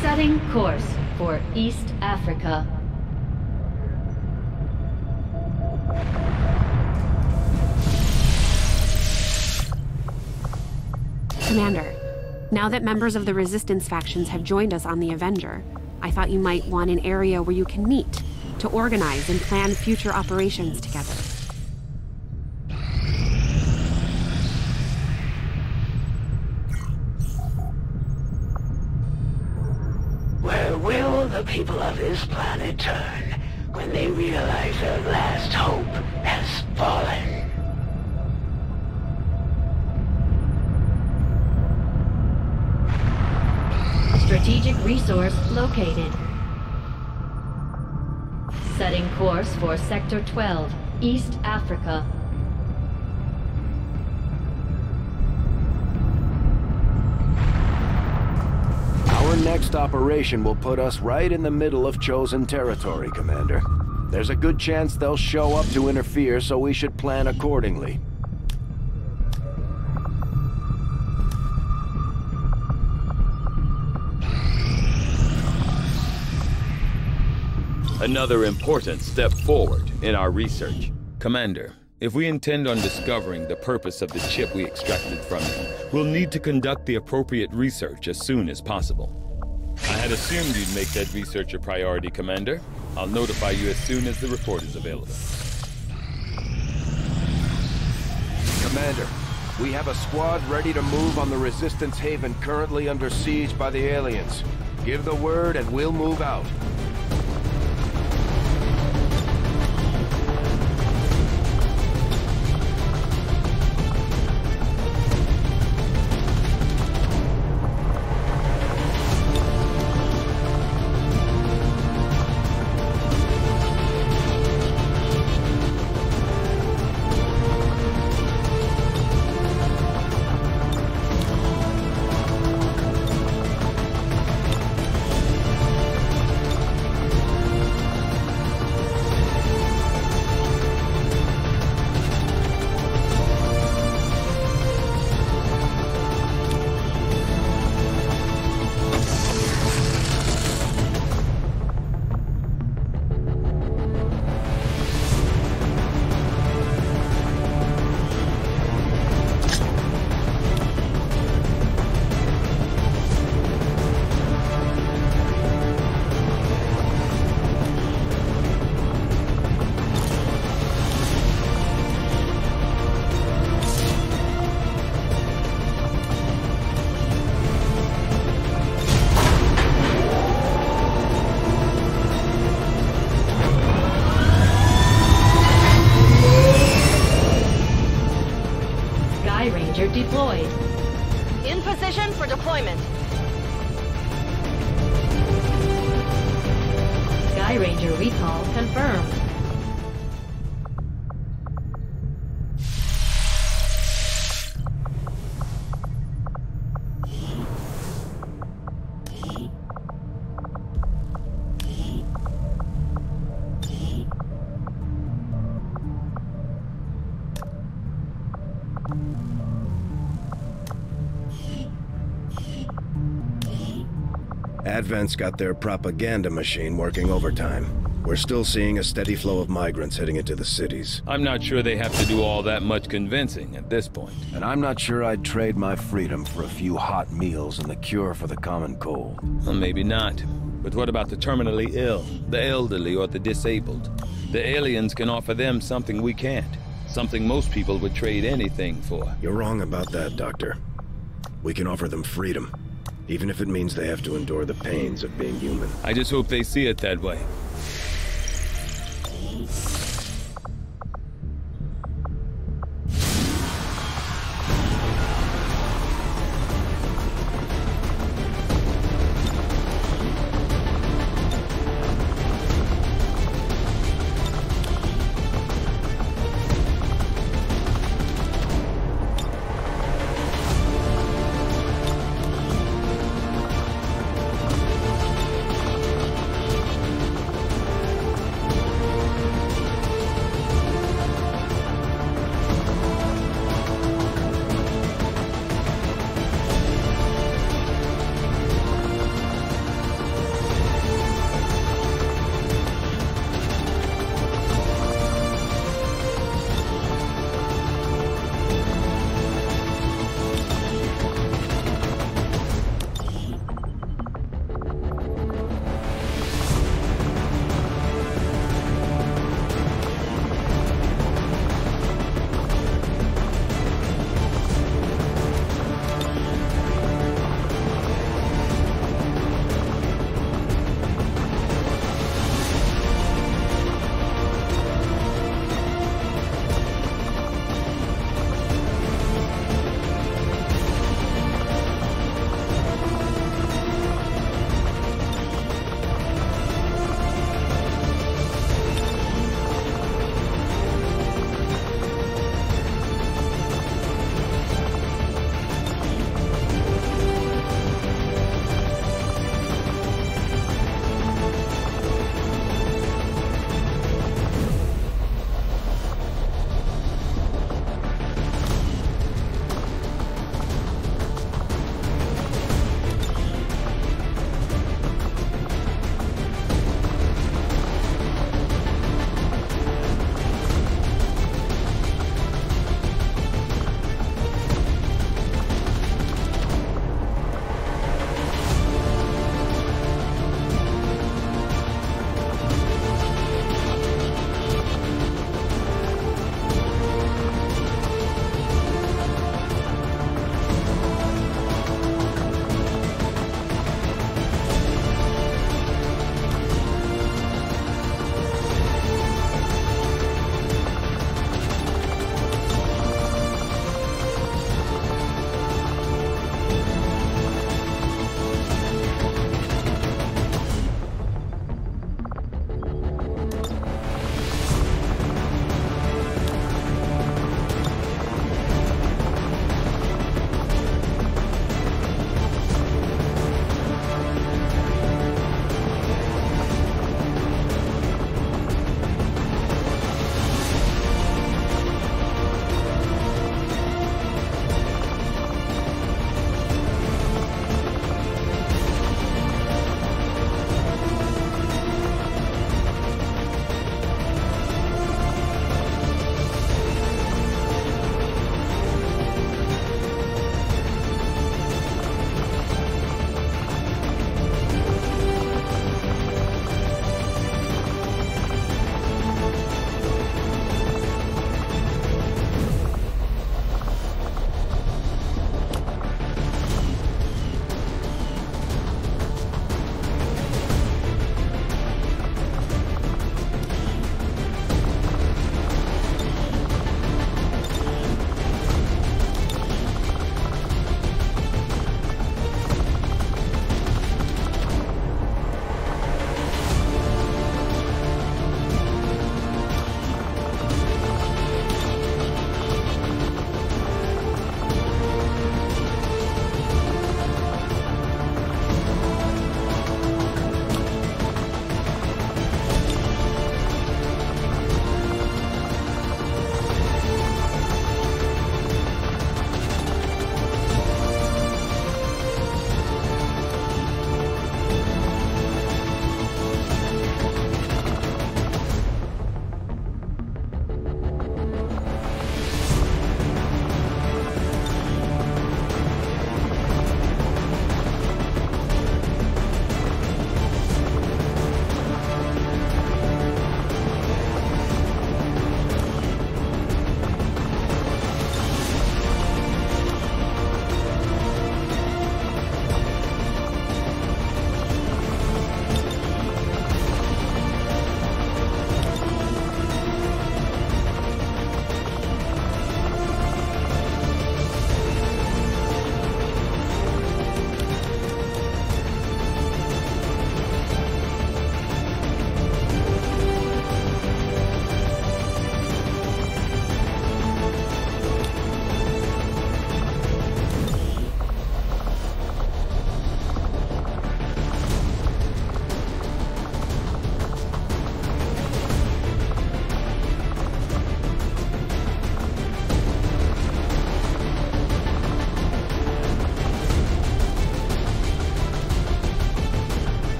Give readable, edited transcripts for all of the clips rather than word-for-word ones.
Setting course for East Africa. Commander, now that members of the Resistance factions have joined us on the Avenger, I thought you might want an area where you can meet, to organize and plan future operations together. Where will the people of this planet turn when they realize their last hope has fallen? Strategic resource located. Setting course for Sector 12, East Africa. Our next operation will put us right in the middle of chosen territory, Commander. There's a good chance they'll show up to interfere, so we should plan accordingly. Another important step forward in our research. Commander, if we intend on discovering the purpose of the chip we extracted from him, we'll need to conduct the appropriate research as soon as possible. I had assumed you'd make that research a priority, Commander. I'll notify you as soon as the report is available. Commander, we have a squad ready to move on the Resistance haven currently under siege by the aliens. Give the word and we'll move out. Deployed. In position for deployment. Sky Ranger recall confirmed. Advent's got their propaganda machine working overtime. We're still seeing a steady flow of migrants heading into the cities. I'm not sure they have to do all that much convincing at this point. And I'm not sure I'd trade my freedom for a few hot meals and the cure for the common cold. Well, maybe not. But what about the terminally ill, the elderly, or the disabled? The aliens can offer them something we can't. Something most people would trade anything for. You're wrong about that, Doctor. We can offer them freedom, even if it means they have to endure the pains of being human. I just hope they see it that way.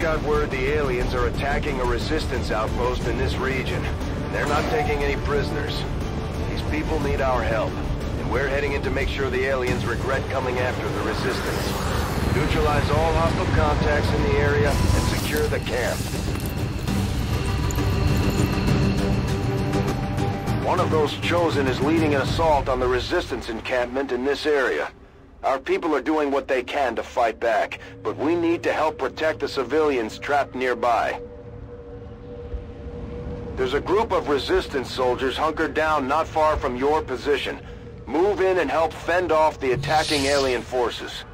got word the aliens are attacking a resistance outpost in this region. They're not taking any prisoners. These people need our help, and we're heading in to make sure the aliens regret coming after the resistance. Neutralize all hostile contacts in the area and secure the camp. One of those Chosen is leading an assault on the resistance encampment in this area. Our people are doing what they can to fight back, but we need to help protect the civilians trapped nearby. There's a group of resistance soldiers hunkered down not far from your position. Move in and help fend off the attacking alien forces.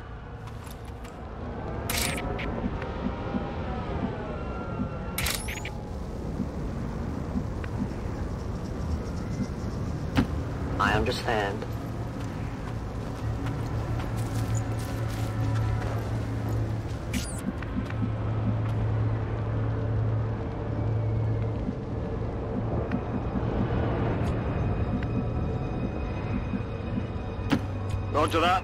I understand. Roger that.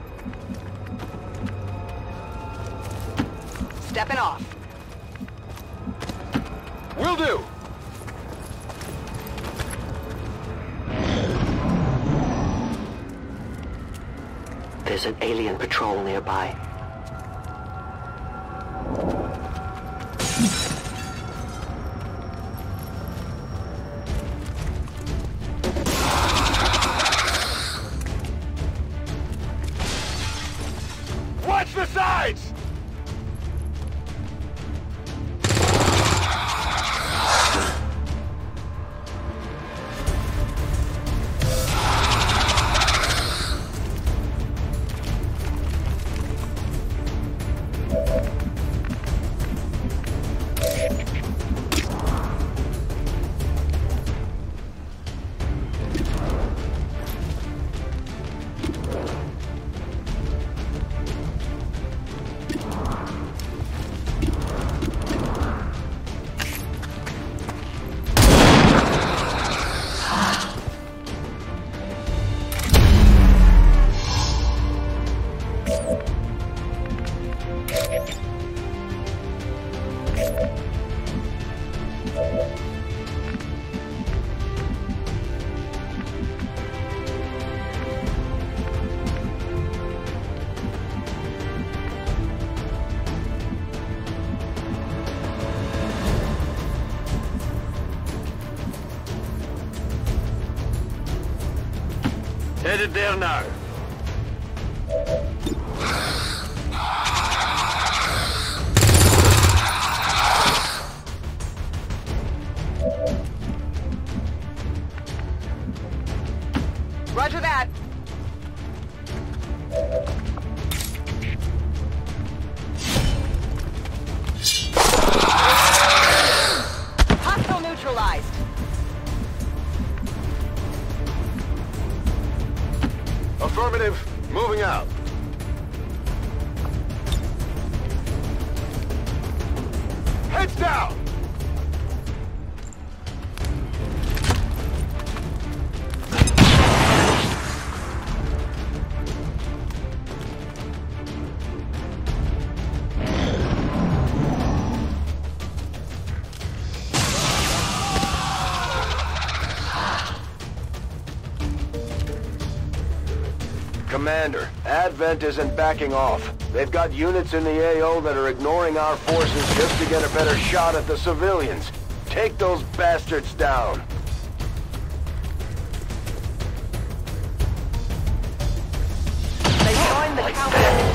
Stepping off. Will do. There's an alien patrol nearby. Watch the sides! Headed there now. Roger that. Hostile neutralized. Affirmative. Moving out. Heads down! Commander, Advent isn't backing off. They've got units in the AO that are ignoring our forces just to get a better shot at the civilians. Take those bastards down. They joined the counter.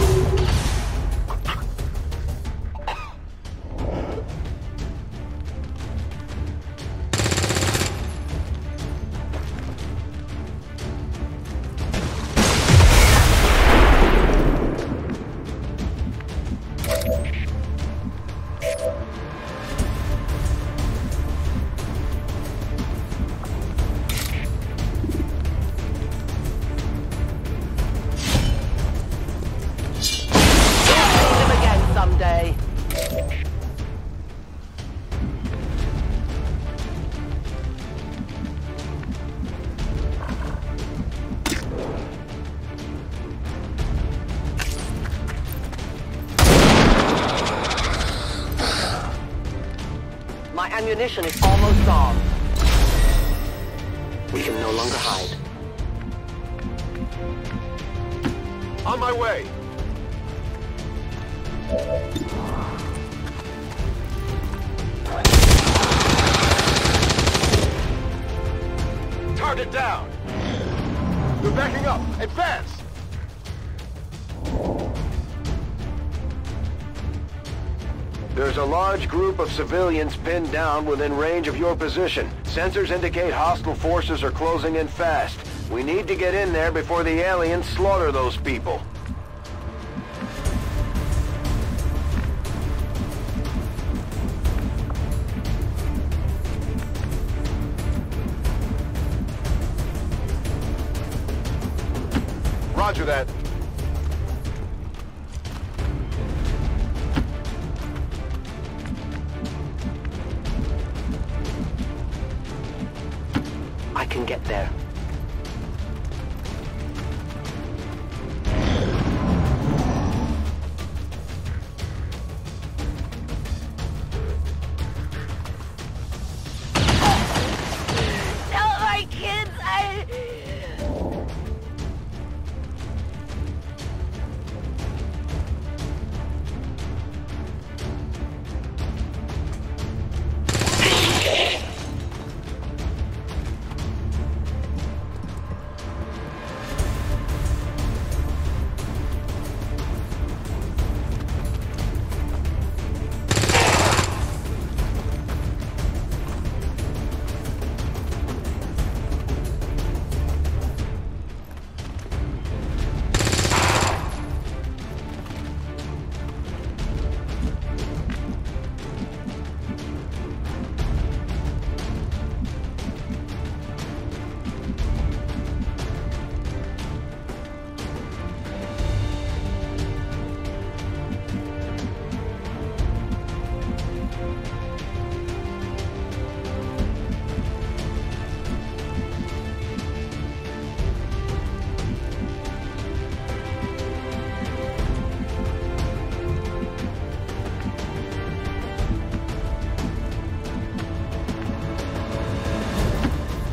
ammunition is almost gone. We can no longer hide. On my way. Target down. They're backing up. Advance. There's a large group of civilians pinned down within range of your position. Sensors indicate hostile forces are closing in fast. We need to get in there before the aliens slaughter those people. Roger that. I can get there. Tell my kids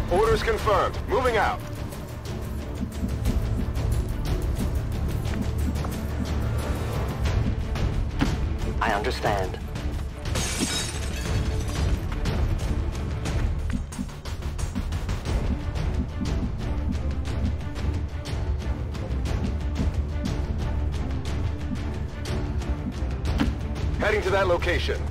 Orders confirmed. Moving out. I understand. Heading to that location.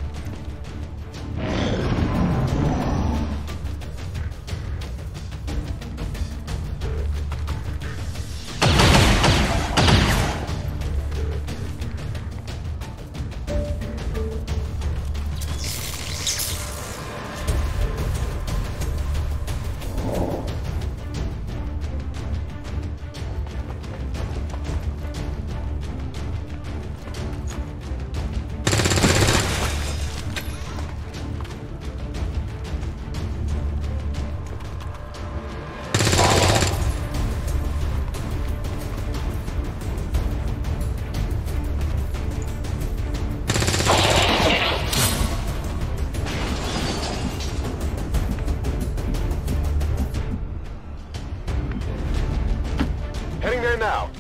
Heading there now.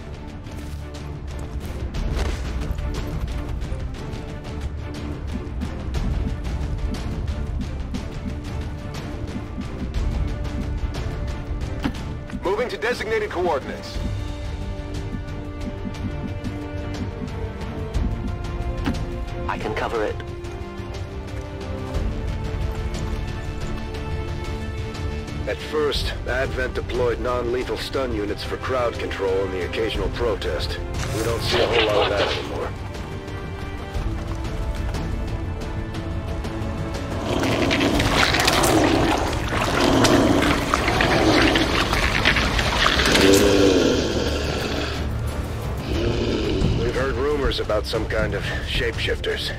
Moving to designated coordinates. I can cover it. At first, Advent deployed non-lethal stun units for crowd control and the occasional protest. We don't see a whole lot of that anymore. We've heard rumors about some kind of shapeshifters.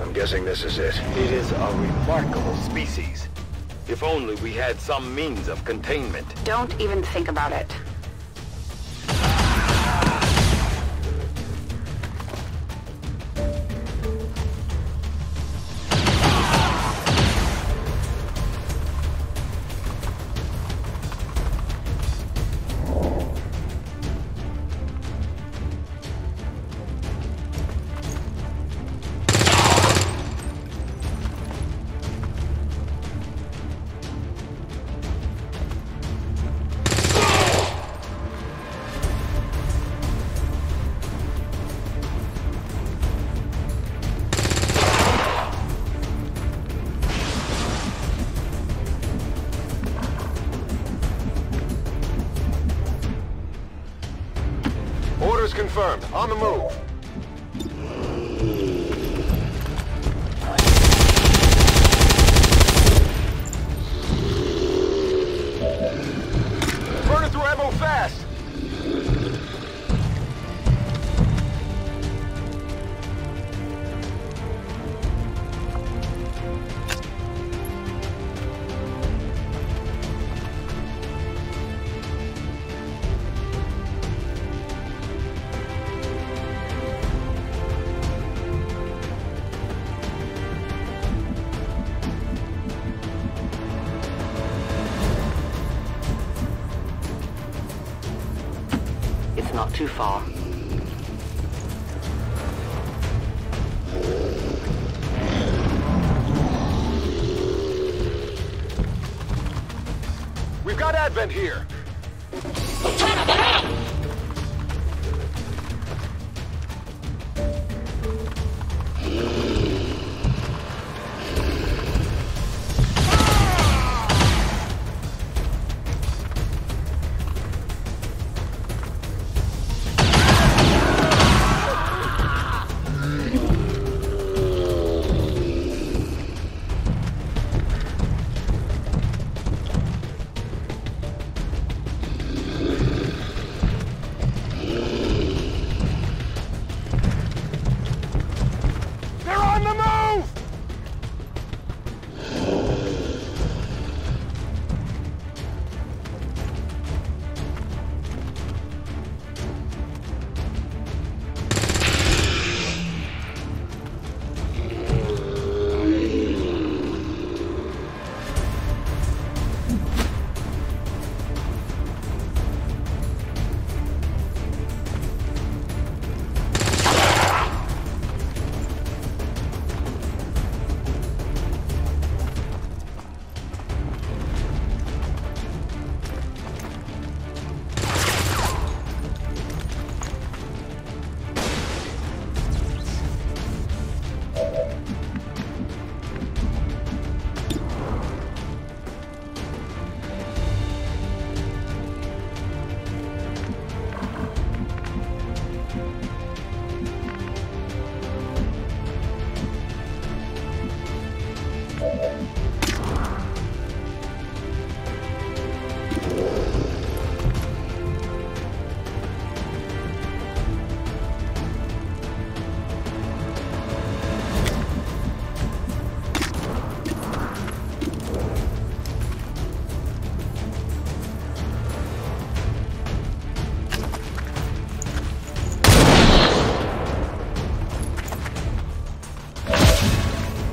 I'm guessing this is it. It is a remarkable species. If only we had some means of containment. Don't even think about it. Access confirmed. On the move. Burning through ammo fast. It's not too far. We've got Advent here.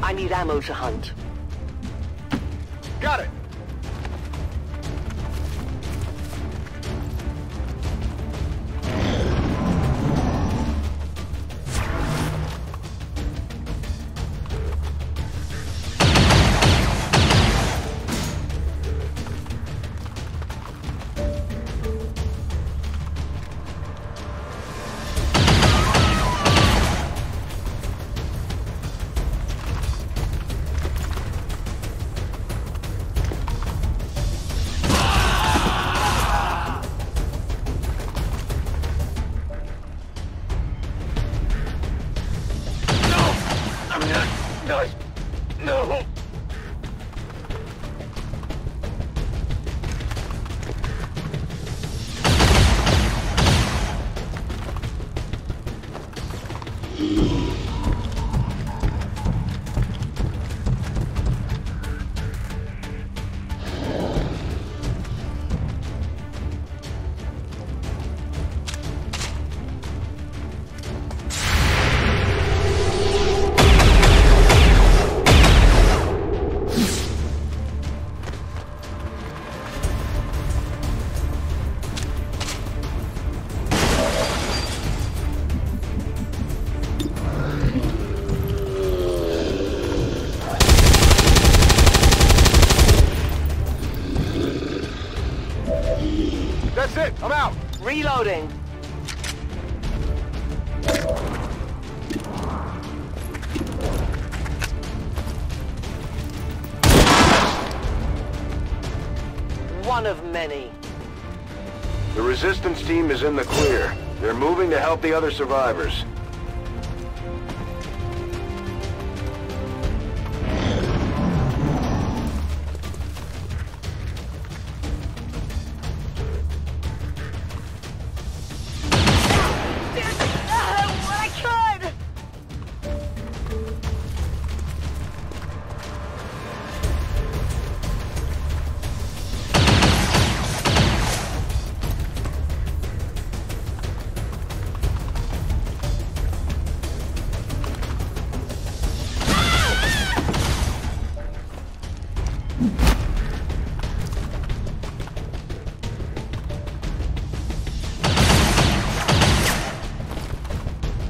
I need ammo to hunt. Got it. No! That's it! I'm out! Reloading! One of many. The resistance team is in the clear. They're moving to help the other survivors.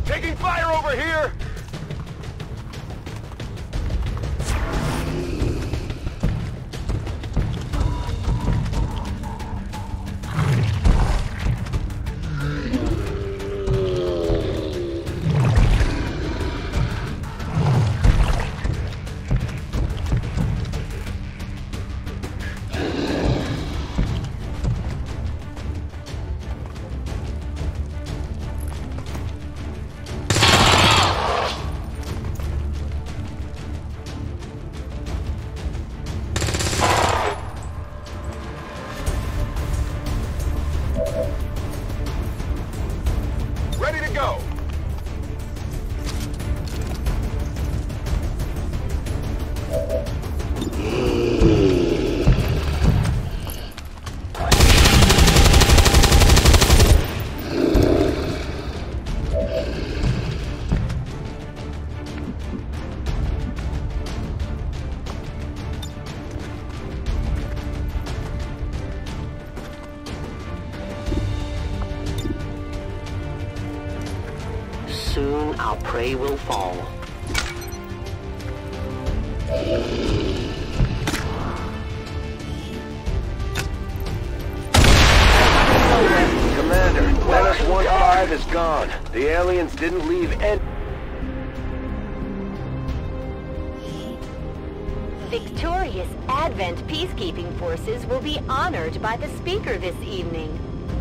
Taking fire over here! Ready to go! Soon our prey will fall. Commander, Menace 1-5 is gone. The aliens didn't leave any... Victorious Advent peacekeeping forces will be honored by the speaker this evening.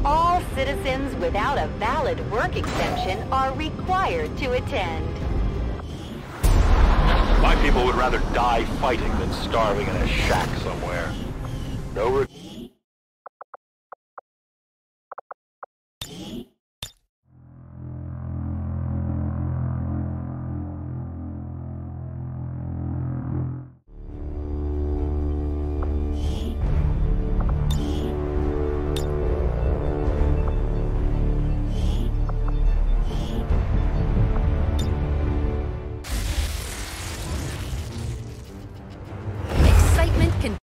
All citizens without a valid work exemption are required to attend. My people would rather die fighting than starving in a shack somewhere. No Excitement can...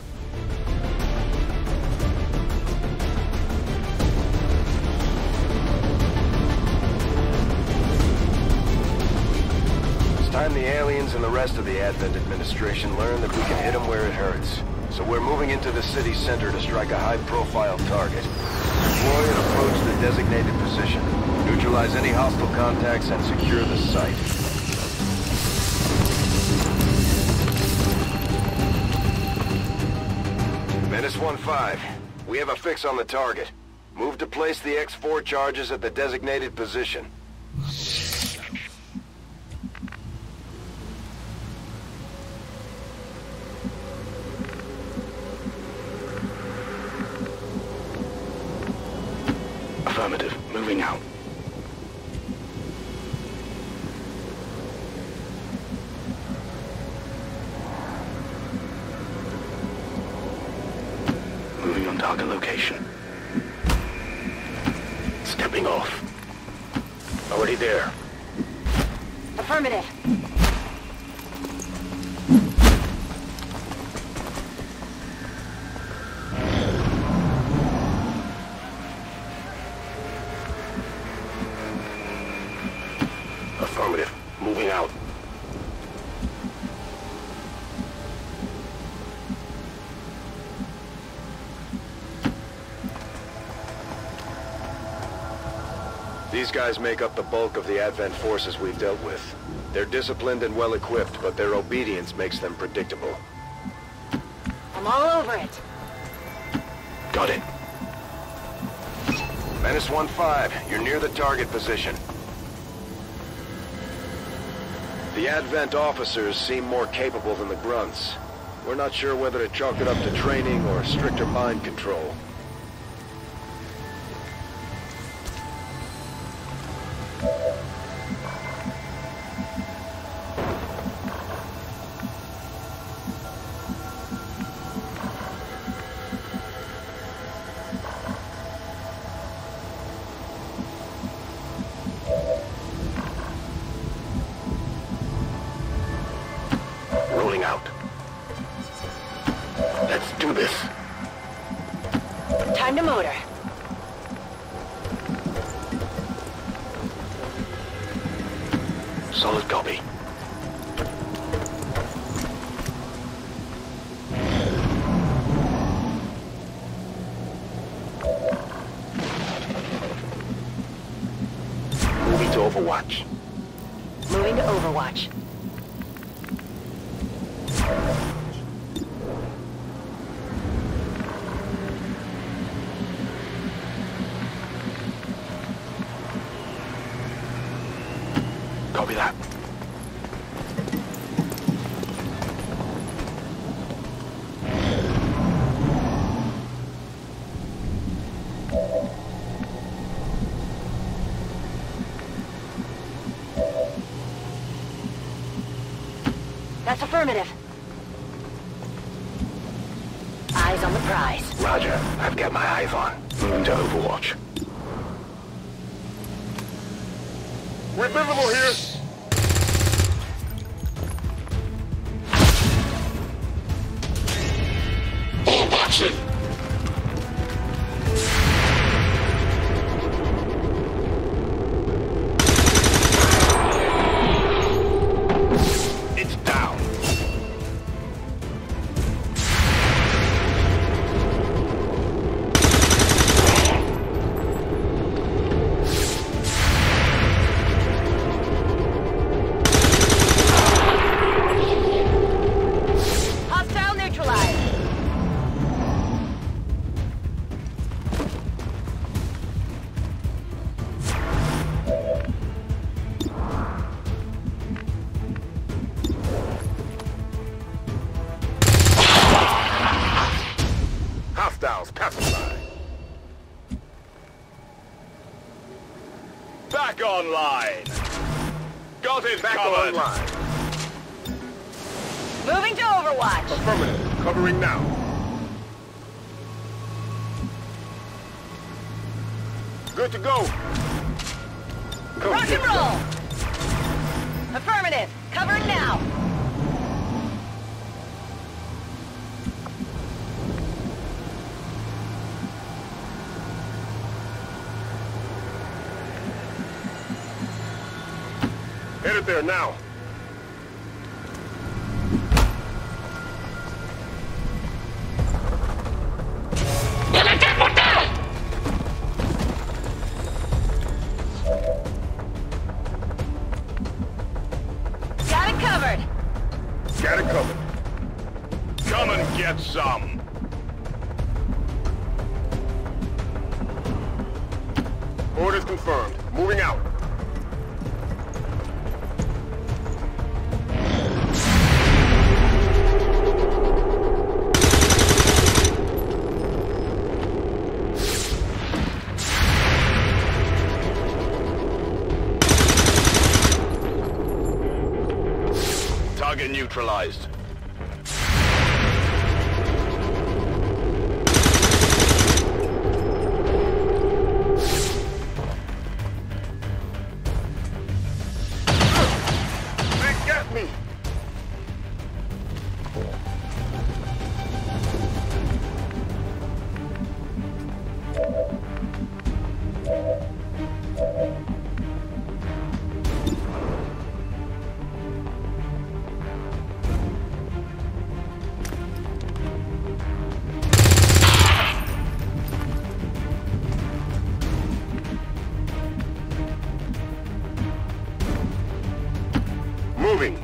It's time the aliens and the rest of the Advent administration learn that we can hit them where it hurts. So we're moving into the city center to strike a high-profile target. Deploy and approach the designated position. Neutralize any hostile contacts and secure the site. Menace 1-5. We have a fix on the target. Move to place the X4 charges at the designated position. Affirmative. Moving out. Moving on target location. Stepping off. Already there. Affirmative. Affirmative. Moving out. These guys make up the bulk of the Advent forces we've dealt with. They're disciplined and well-equipped, but their obedience makes them predictable. I'm all over it. Got it. -15, you're near the target position. The Advent officers seem more capable than the grunts. We're not sure whether to chalk it up to training or stricter mind control. Rolling out. Let's do this. Time to motor. Solid copy. Moving to Overwatch. Moving to Overwatch. Copy that. That's affirmative. Eyes on the prize. Roger. I've got my eyes on. Moving to Overwatch. We're visible here. All watching. It's down. Hostile neutralized. Hostiles pacified. Back online. Got it back covered. Online. Moving to Overwatch. Affirmative. Covering now. Good to go. Rock and roll. Affirmative. Covered now. Headed there now. Got it covered. Got it covered. Come and get some. Orders confirmed. Moving out. Target neutralized. They got me. Moving.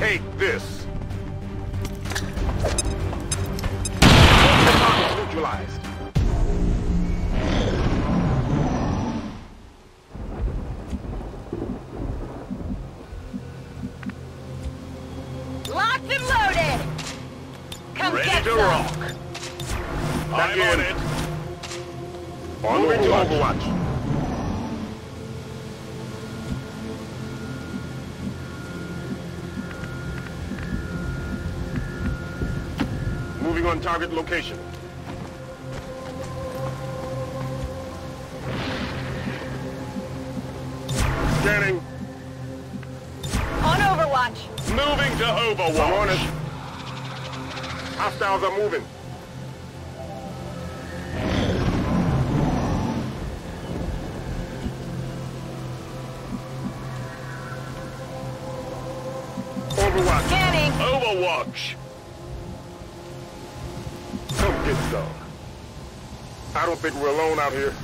Take this. Neutralized. Locked and loaded. Come Ready get to some. rock. I'm on it. Moving to Overwatch. Moving on target location. Scanning. On Overwatch. Moving to Overwatch. I'm on it. Hostiles are moving. Overwatch. Scanning. Overwatch. Come get some. I don't think we're alone out here.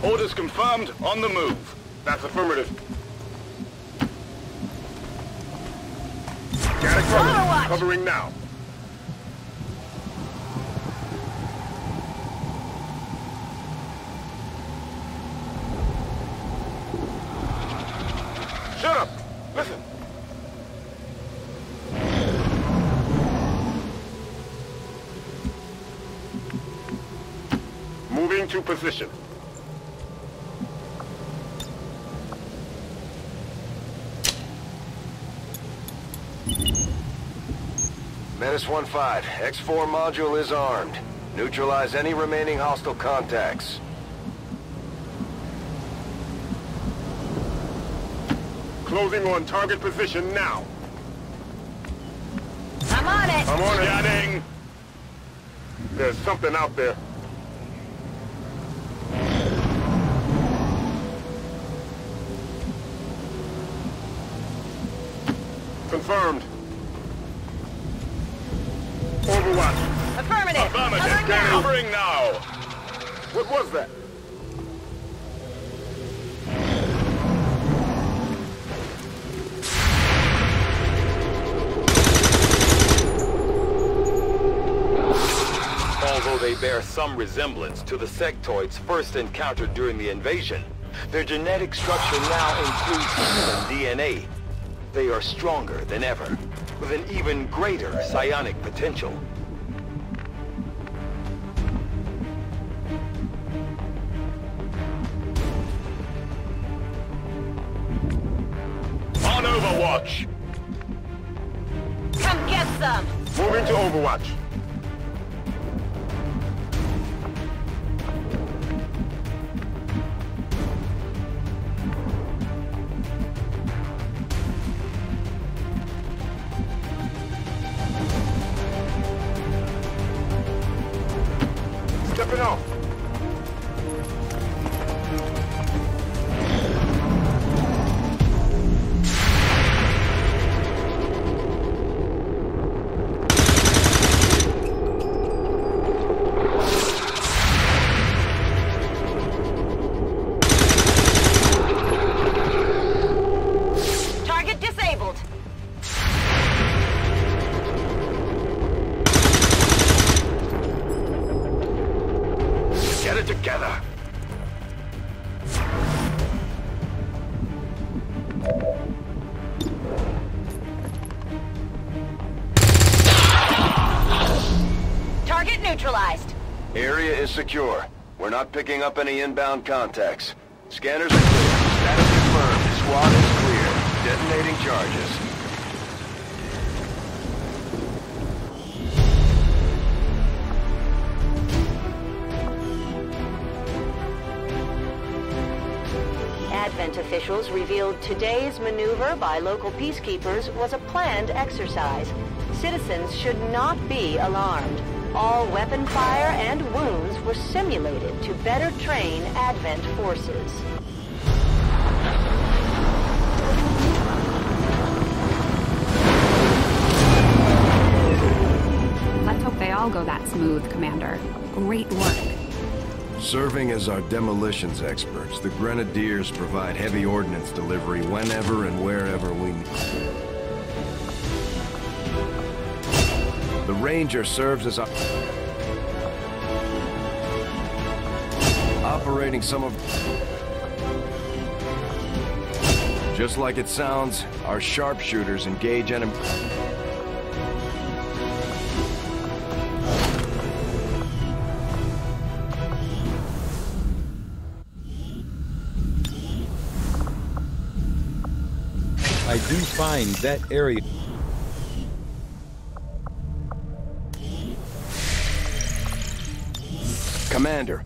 Orders confirmed, on the move. That's affirmative. Static Overwatch. covering now. Shut up! Listen! Moving to position. Menace 1-5, X4 module is armed. Neutralize any remaining hostile contacts. Closing on target position now. I'm on it. I'm on it. Scanning. There's something out there. Confirmed. Overwatch. Affirmative. Affirmative. Covering now. What was that? Although they bear some resemblance to the sectoids first encountered during the invasion, their genetic structure now includes human DNA. They are stronger than ever, with an even greater psionic potential. On Overwatch. Come get some. Moving to Overwatch. Stepping off. Target disabled. Get it together. Target neutralized. Area is secure. We're not picking up any inbound contacts. Scanners are clear. Status confirmed. Squad is clear. Detonating charges. Advent officials revealed today's maneuver by local peacekeepers was a planned exercise. Citizens should not be alarmed. All weapon fire and wounds were simulated to better train Advent forces. Let's hope they all go that smooth, Commander. Great work. Serving as our demolitions experts, the Grenadiers provide heavy ordnance delivery whenever and wherever we need. The Ranger serves as operating some of... Just like it sounds, our sharpshooters engage enemy... I do find that area... Commander,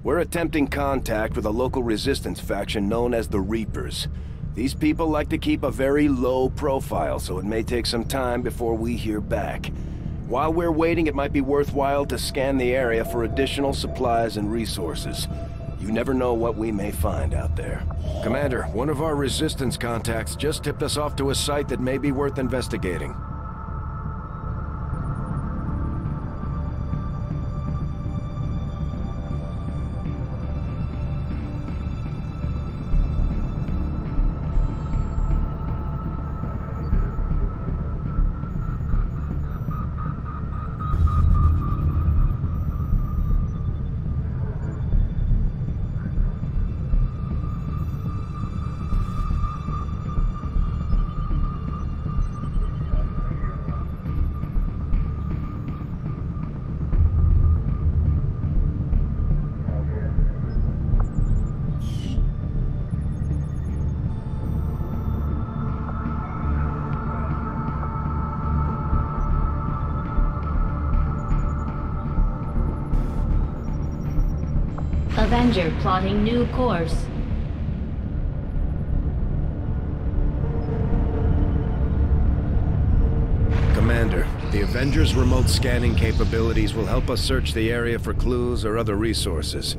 we're attempting contact with a local resistance faction known as the Reapers. These people like to keep a very low profile, so it may take some time before we hear back. While we're waiting, it might be worthwhile to scan the area for additional supplies and resources. You never know what we may find out there. Commander, one of our resistance contacts just tipped us off to a site that may be worth investigating. Avenger plotting new course. Commander, the Avengers' remote scanning capabilities will help us search the area for clues or other resources.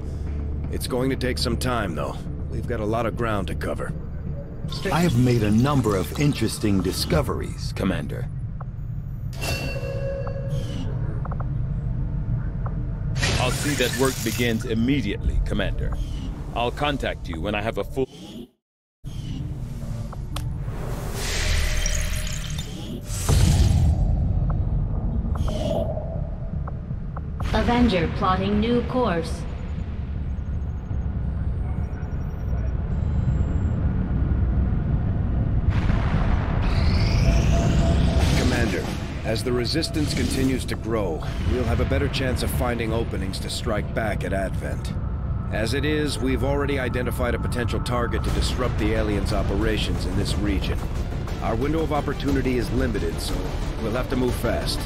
It's going to take some time, though. We've got a lot of ground to cover. I have made a number of interesting discoveries, Commander. I'll see that work begins immediately, Commander. I'll contact you when I have a full... Avenger plotting new course. Commander, as the Resistance continues to grow, we'll have a better chance of finding openings to strike back at Advent. As it is, we've already identified a potential target to disrupt the aliens' operations in this region. Our window of opportunity is limited, so we'll have to move fast.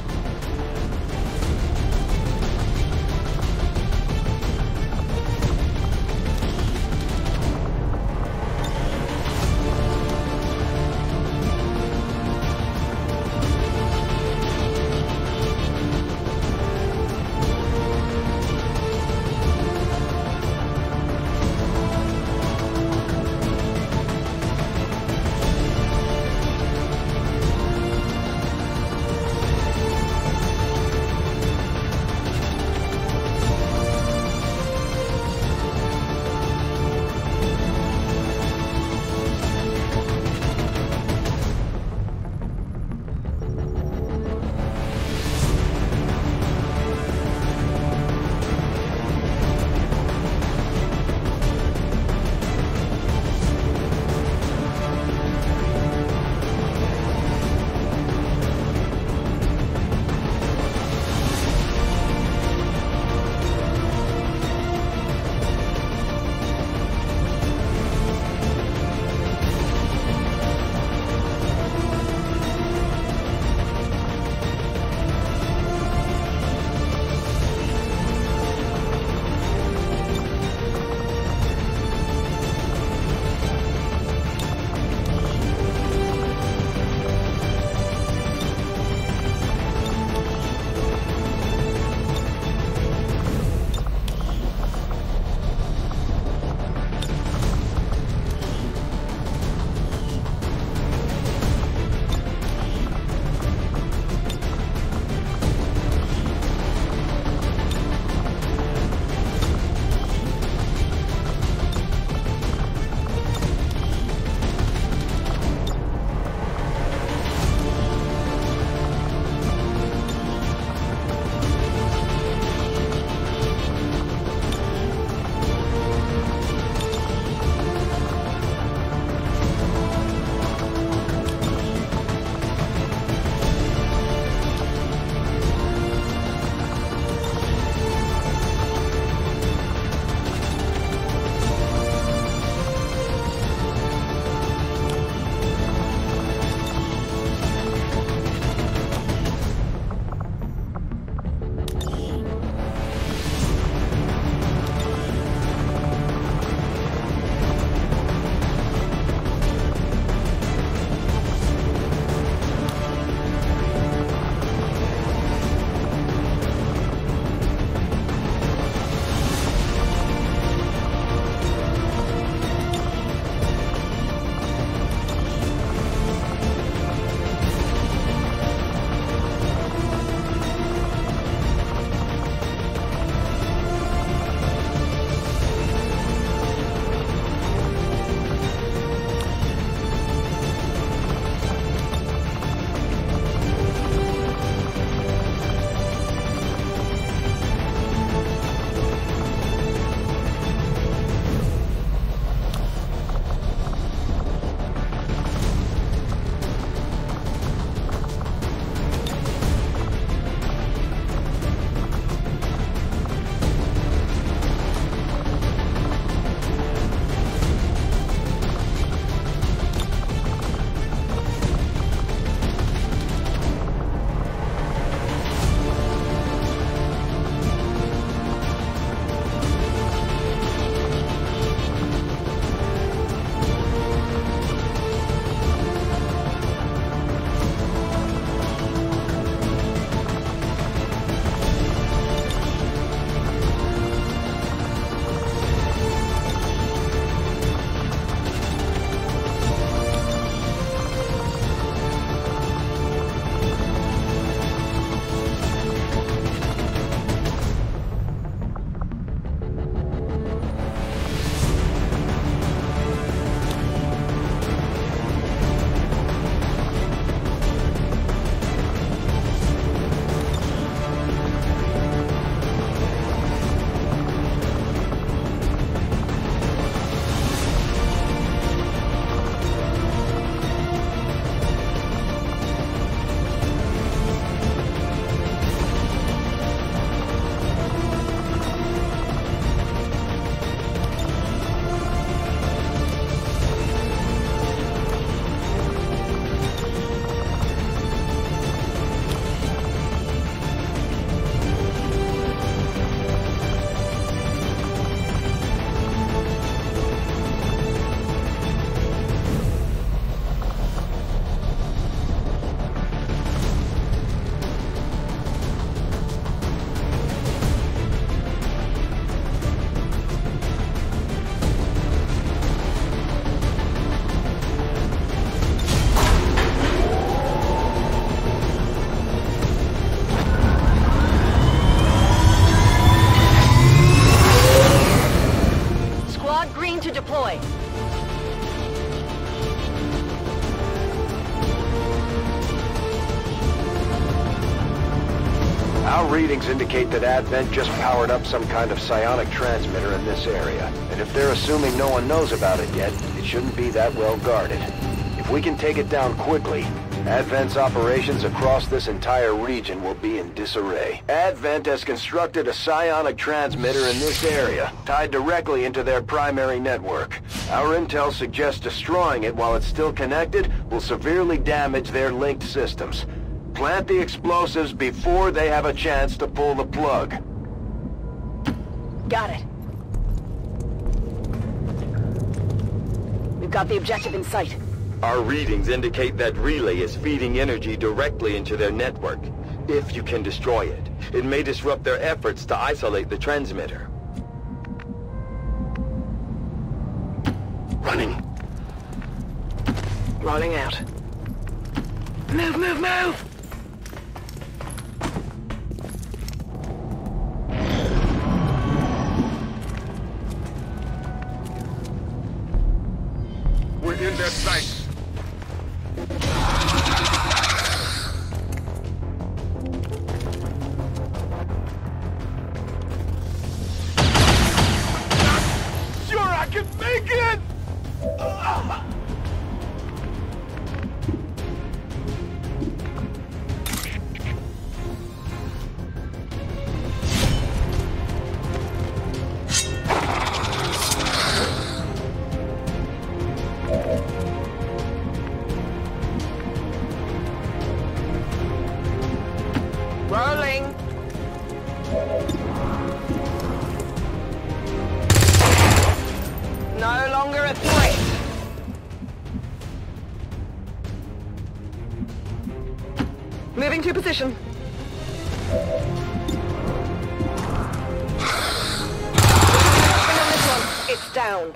Our readings indicate that Advent just powered up some kind of psionic transmitter in this area. And if they're assuming no one knows about it yet, it shouldn't be that well guarded. If we can take it down quickly, Advent's operations across this entire region will be in disarray. Advent has constructed a psionic transmitter in this area, tied directly into their primary network. Our intel suggests destroying it while it's still connected will severely damage their linked systems. Plant the explosives before they have a chance to pull the plug. Got it. We've got the objective in sight. Our readings indicate that relay is feeding energy directly into their network. If you can destroy it, it may disrupt their efforts to isolate the transmitter. Running. Rolling out. Move, move, move! We're in their sight. Sure I can make it! Rolling. No longer a threat. Moving to position. It's down.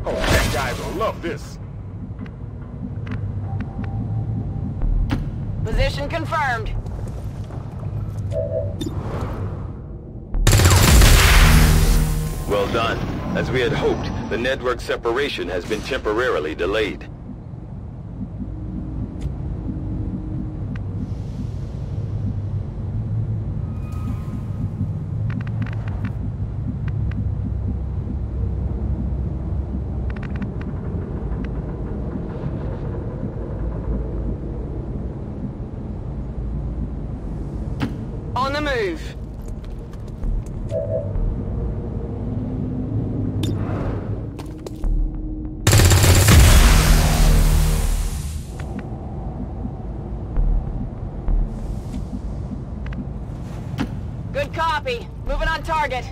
Oh, that guy will love this. Position confirmed. Well done. As we had hoped, the network separation has been temporarily delayed. On the move. Good copy. Moving on target.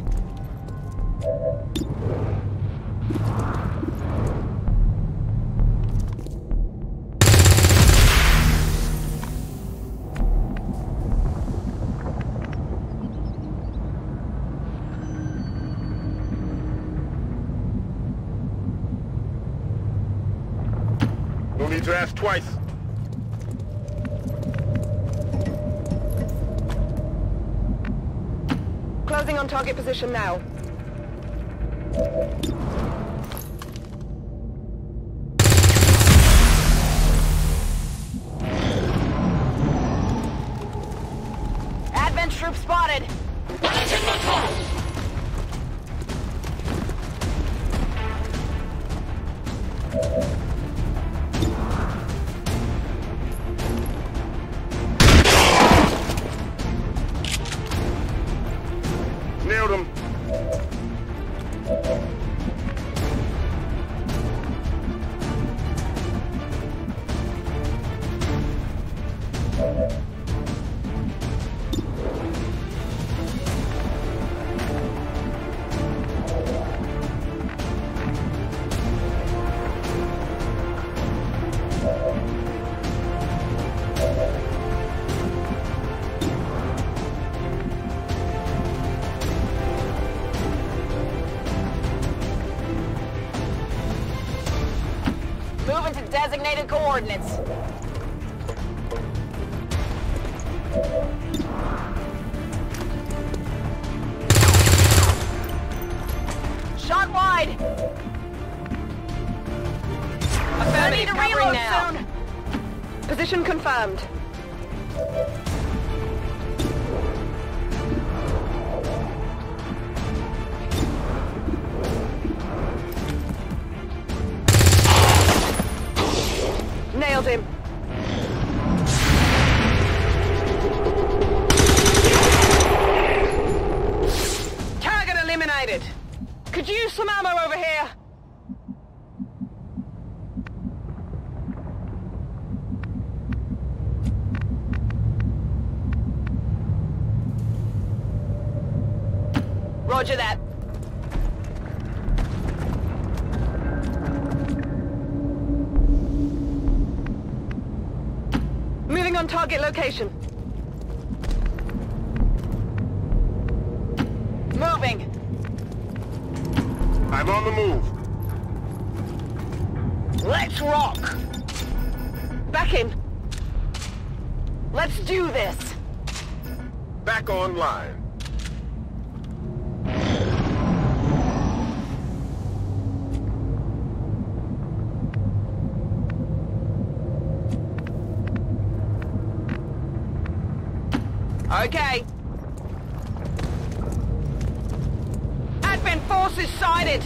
No need to ask twice. Closing on target position now. Advent troop spotted. Nailed him. Moving to designated coordinates. Shot wide. I need to reload soon. Position confirmed. Nailed him. Target eliminated. Could you use some ammo over here? Roger that. Moving on target location. Moving. I'm on the move. Let's rock. Back in. Let's do this. Back online. Okay. Advent forces sighted.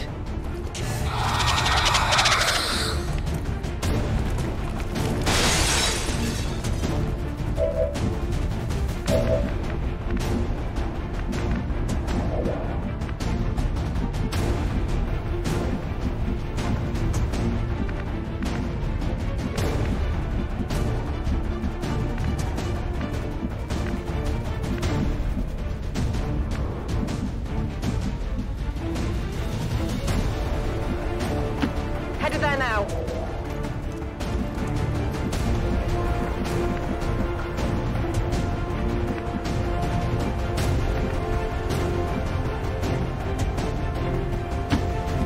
Headed there now.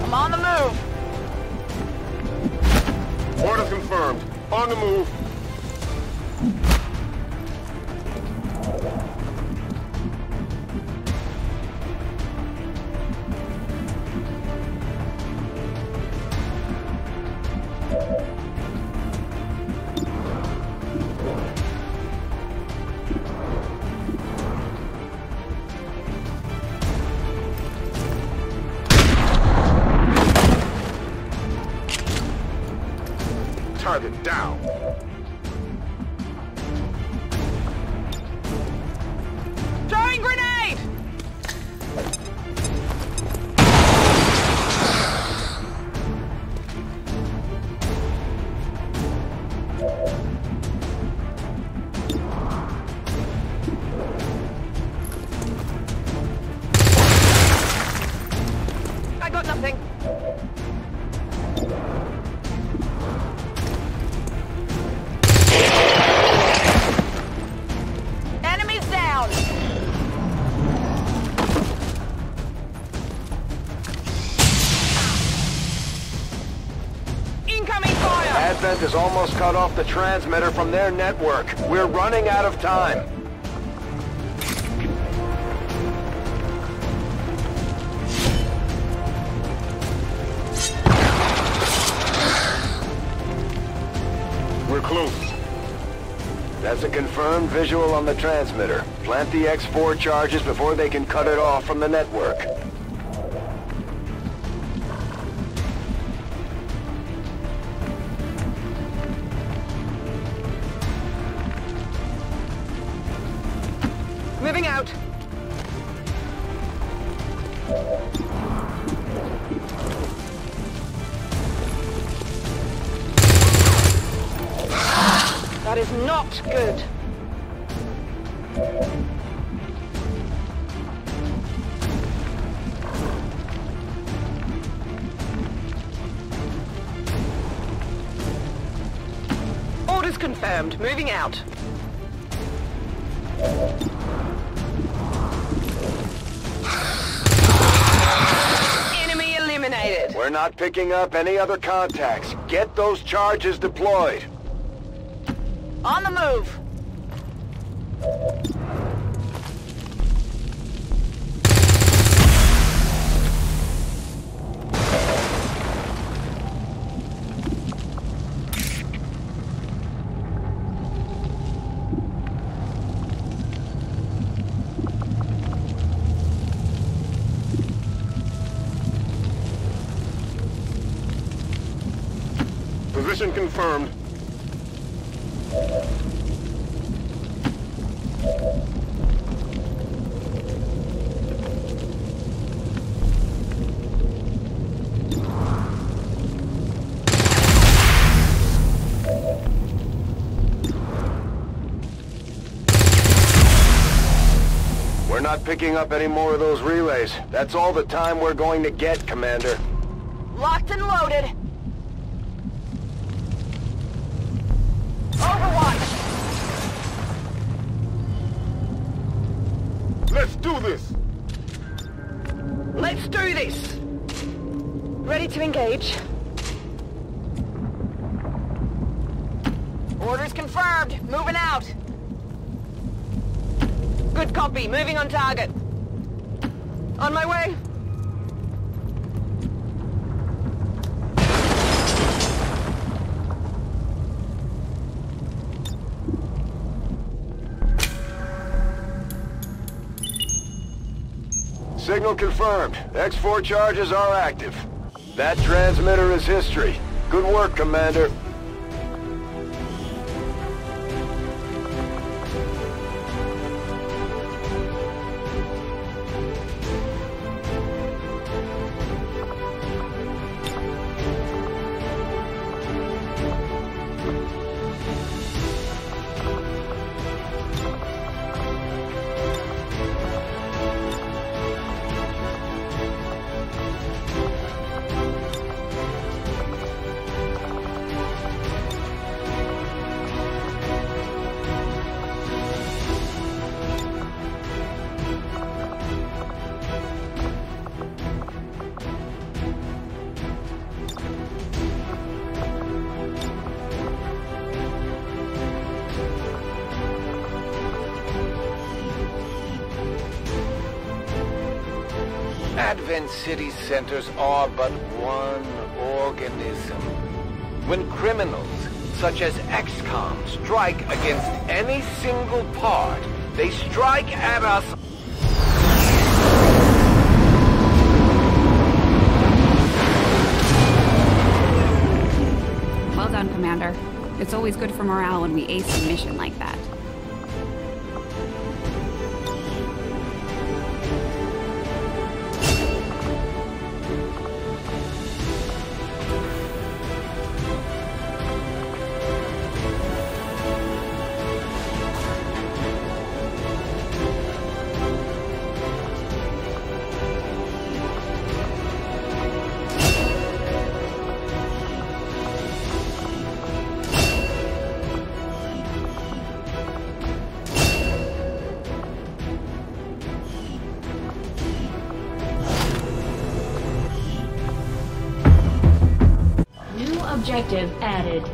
I'm on the move. Order confirmed. On the move. Target down. Throwing grenade! I got nothing. Enemies down! Incoming fire! Advent is almost cut off the transmitter from their network. We're running out of time. We're close. That's a confirmed visual on the transmitter. Plant the X4 charges before they can cut it off from the network. Moving out. That is not good. Orders confirmed. Moving out. Enemy eliminated. We're not picking up any other contacts. Get those charges deployed. On the move. Position confirmed. We're not picking up any more of those relays. That's all the time we're going to get, Commander. Locked and loaded. Overwatch! Let's do this! Let's do this! Ready to engage. Orders confirmed. Moving out. Good copy. Moving on target. On my way. Signal confirmed. X4 charges are active. That transmitter is history. Good work, Commander. Advent City centers are but one organism. When criminals, such as XCOM, strike against any single part, they strike at us. Well done, Commander. It's always good for morale when we ace a mission like that. Objective added.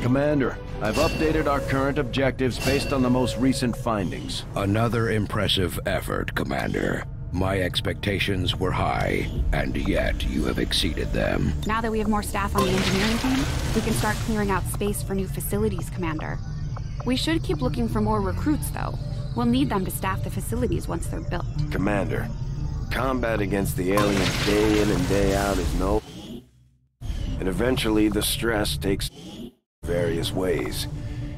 Commander, I've updated our current objectives based on the most recent findings. Another impressive effort, Commander. My expectations were high, and yet you have exceeded them. Now that we have more staff on the engineering team, we can start clearing out space for new facilities, Commander. We should keep looking for more recruits, though. We'll need them to staff the facilities once they're built. Commander, combat against the aliens day in and day out is no... And eventually the stress takes various ways.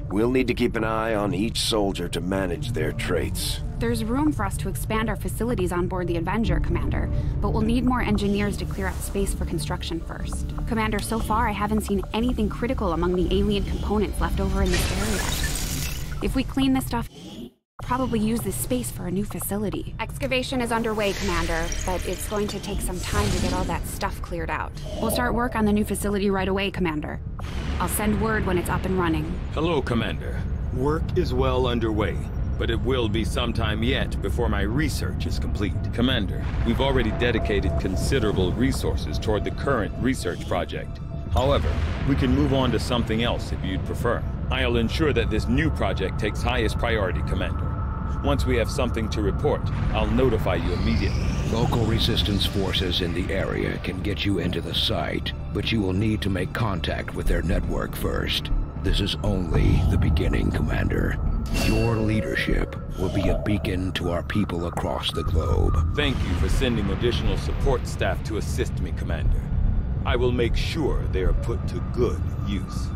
We'll need to keep an eye on each soldier to manage their traits. There's room for us to expand our facilities on board the Avenger, Commander, but we'll need more engineers to clear out space for construction first. Commander, so far I haven't seen anything critical among the alien components left over in this area. If we clean this stuff, probably use this space for a new facility. Excavation is underway, Commander, but it's going to take some time to get all that stuff cleared out. We'll start work on the new facility right away, Commander. I'll send word when it's up and running. Hello, Commander. Work is well underway, but it will be some time yet before my research is complete. Commander, we've already dedicated considerable resources toward the current research project. However, we can move on to something else if you'd prefer. I'll ensure that this new project takes highest priority, Commander. Once we have something to report, I'll notify you immediately. Local resistance forces in the area can get you into the site, but you will need to make contact with their network first. This is only the beginning, Commander. Your leadership will be a beacon to our people across the globe. Thank you for sending additional support staff to assist me, Commander. I will make sure they are put to good use.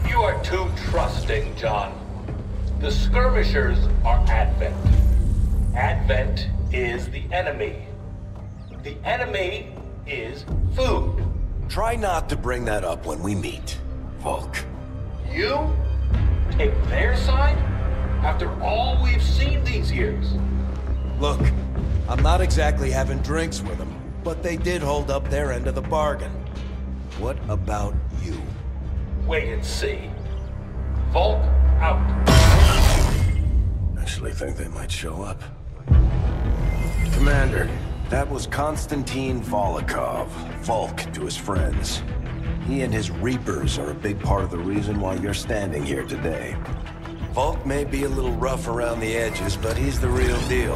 You are too trusting, John. The skirmishers are Advent. Advent is the enemy. The enemy is food. Try not to bring that up when we meet, Volk. You take their side after all we've seen these years? Look, I'm not exactly having drinks with them, but they did hold up their end of the bargain. What about you? Wait and see. Volk out. Actually think they might show up. Commander, that was Konstantin Volokov, Volk to his friends. He and his Reapers are a big part of the reason why you're standing here today. Volk may be a little rough around the edges, but he's the real deal.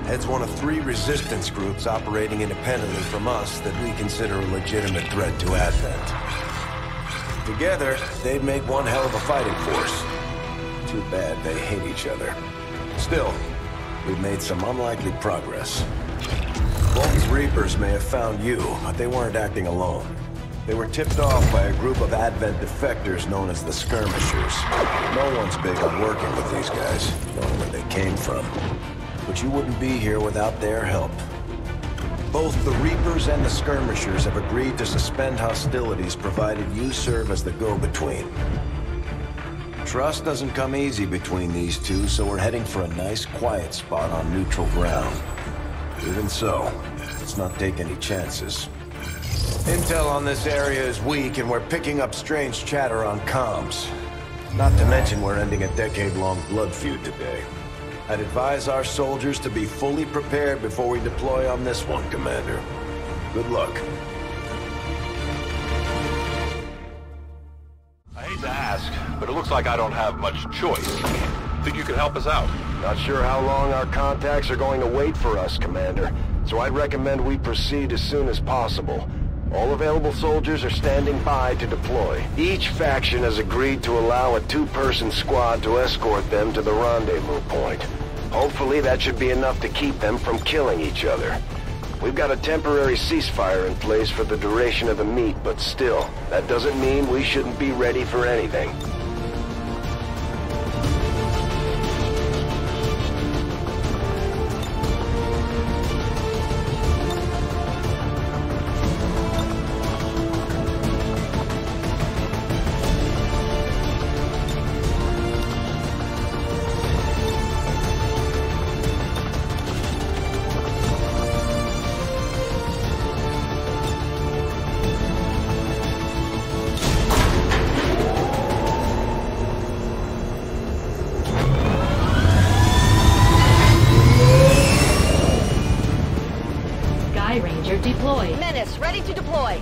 Heads one of 3 resistance groups operating independently from us that we consider a legitimate threat to Advent. Together, they'd make one hell of a fighting force. Too bad they hate each other. Still, we've made some unlikely progress. Volk's Reapers may have found you, but they weren't acting alone. They were tipped off by a group of Advent defectors known as the Skirmishers. No one's big on working with these guys, knowing where they came from. But you wouldn't be here without their help. Both the Reapers and the Skirmishers have agreed to suspend hostilities provided you serve as the go-between. Trust doesn't come easy between these two, so we're heading for a nice, quiet spot on neutral ground. Even so, let's not take any chances. Intel on this area is weak, and we're picking up strange chatter on comms. Not to mention we're ending a decade-long blood feud today. I'd advise our soldiers to be fully prepared before we deploy on this one, Commander. Good luck. I hate to ask, but it looks like I don't have much choice. Think you could help us out? Not sure how long our contacts are going to wait for us, Commander. So I'd recommend we proceed as soon as possible. All available soldiers are standing by to deploy. Each faction has agreed to allow a 2-person squad to escort them to the rendezvous point. Hopefully that should be enough to keep them from killing each other. We've got a temporary ceasefire in place for the duration of the meet, but still, that doesn't mean we shouldn't be ready for anything. Menace, ready to deploy.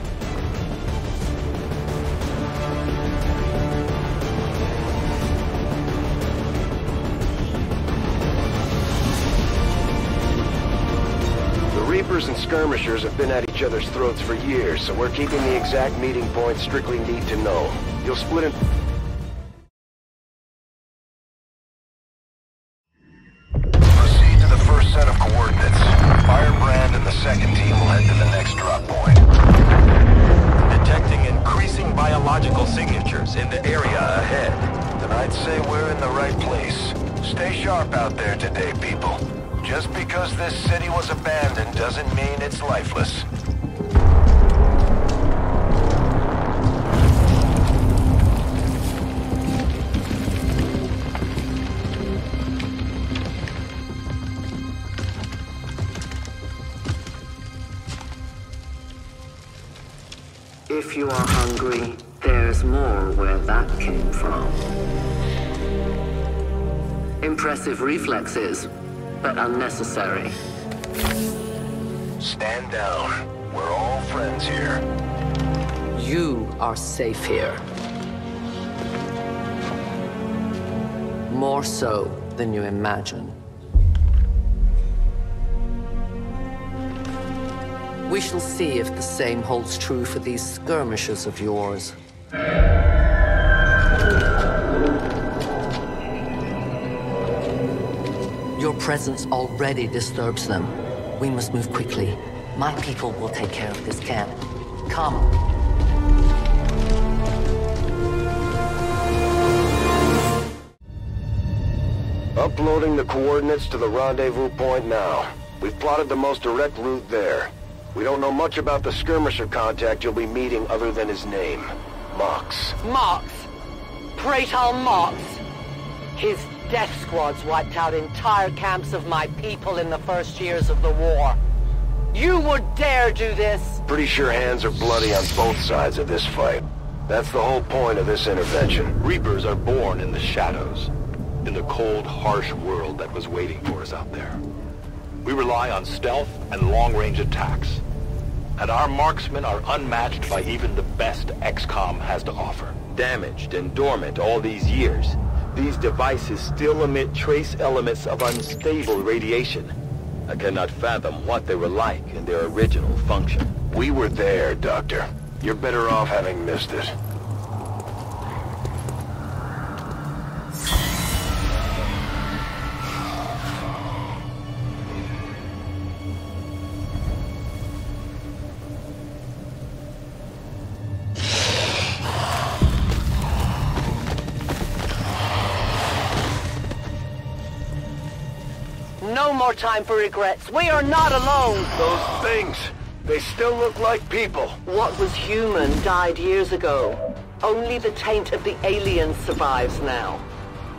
The Reapers and Skirmishers have been at each other's throats for years, so we're keeping the exact meeting points strictly need to know. You'll split in... Proceed to the first set of coordinates. Firebrand and the second team will head to the next drop point. Detecting increasing biological signatures in the area ahead. Then I'd say we're in the right place. Stay sharp out there today, people. Just because this city was abandoned doesn't mean it's lifeless. If you are hungry, there's more where that came from. Impressive reflexes, but unnecessary. Stand down. We're all friends here. You are safe here. More so than you imagine. We shall see if the same holds true for these skirmishes of yours. Your presence already disturbs them. We must move quickly. My people will take care of this camp. Come. Uploading the coordinates to the rendezvous point now. We've plotted the most direct route there. We don't know much about the skirmisher contact you'll be meeting other than his name. Mox. Mox? Praetal Mox? His death squads wiped out entire camps of my people in the first years of the war. You would dare do this? Pretty sure hands are bloody on both sides of this fight. That's the whole point of this intervention. Reapers are born in the shadows, in the cold, harsh world that was waiting for us out there. We rely on stealth and long-range attacks, and our marksmen are unmatched by even the best XCOM has to offer. Damaged and dormant all these years, these devices still emit trace elements of unstable radiation. I cannot fathom what they were like in their original function. We were there, Doctor. You're better off having missed it. No more time for regrets. We are not alone. Those things, they still look like people. What was human died years ago. Only the taint of the aliens survives now.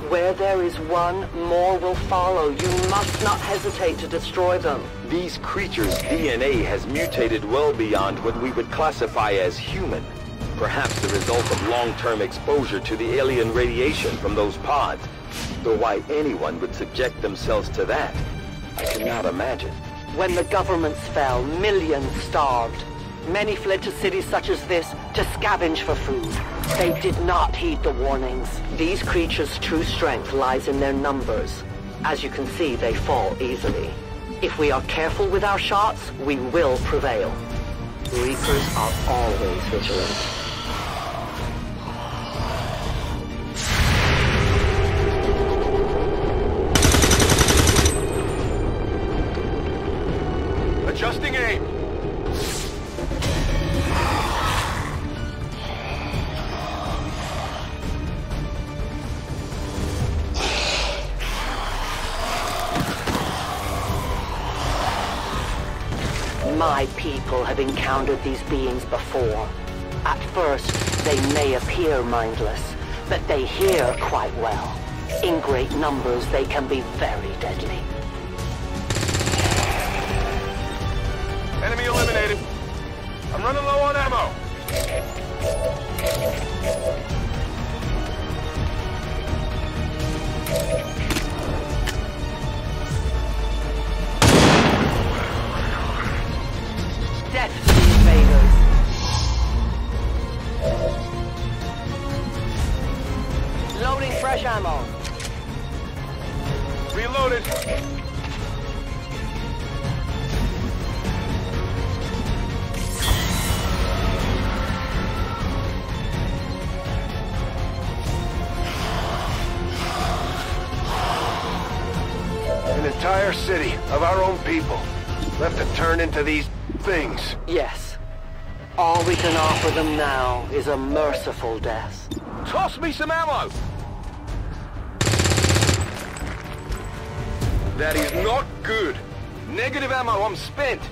Where there is one, more will follow. You must not hesitate to destroy them. These creatures' DNA has mutated well beyond what we would classify as human. Perhaps the result of long-term exposure to the alien radiation from those pods. Though why anyone would subject themselves to that, I cannot imagine. When the governments fell, millions starved. Many fled to cities such as this to scavenge for food. They did not heed the warnings. These creatures' true strength lies in their numbers. As you can see, they fall easily. If we are careful with our shots, we will prevail. Reapers are always vigilant. Adjusting aim. My people have encountered these beings before. At first, they may appear mindless, but they hear quite well. In great numbers, they can be very deadly. Enemy eliminated. I'm running low on ammo. Death to the invaders. Loading fresh ammo. Reloaded. An entire city of our own people left to turn into these things. Yes. All we can offer them now is a merciful death. Toss me some ammo! That is not good. Negative ammo, I'm spent.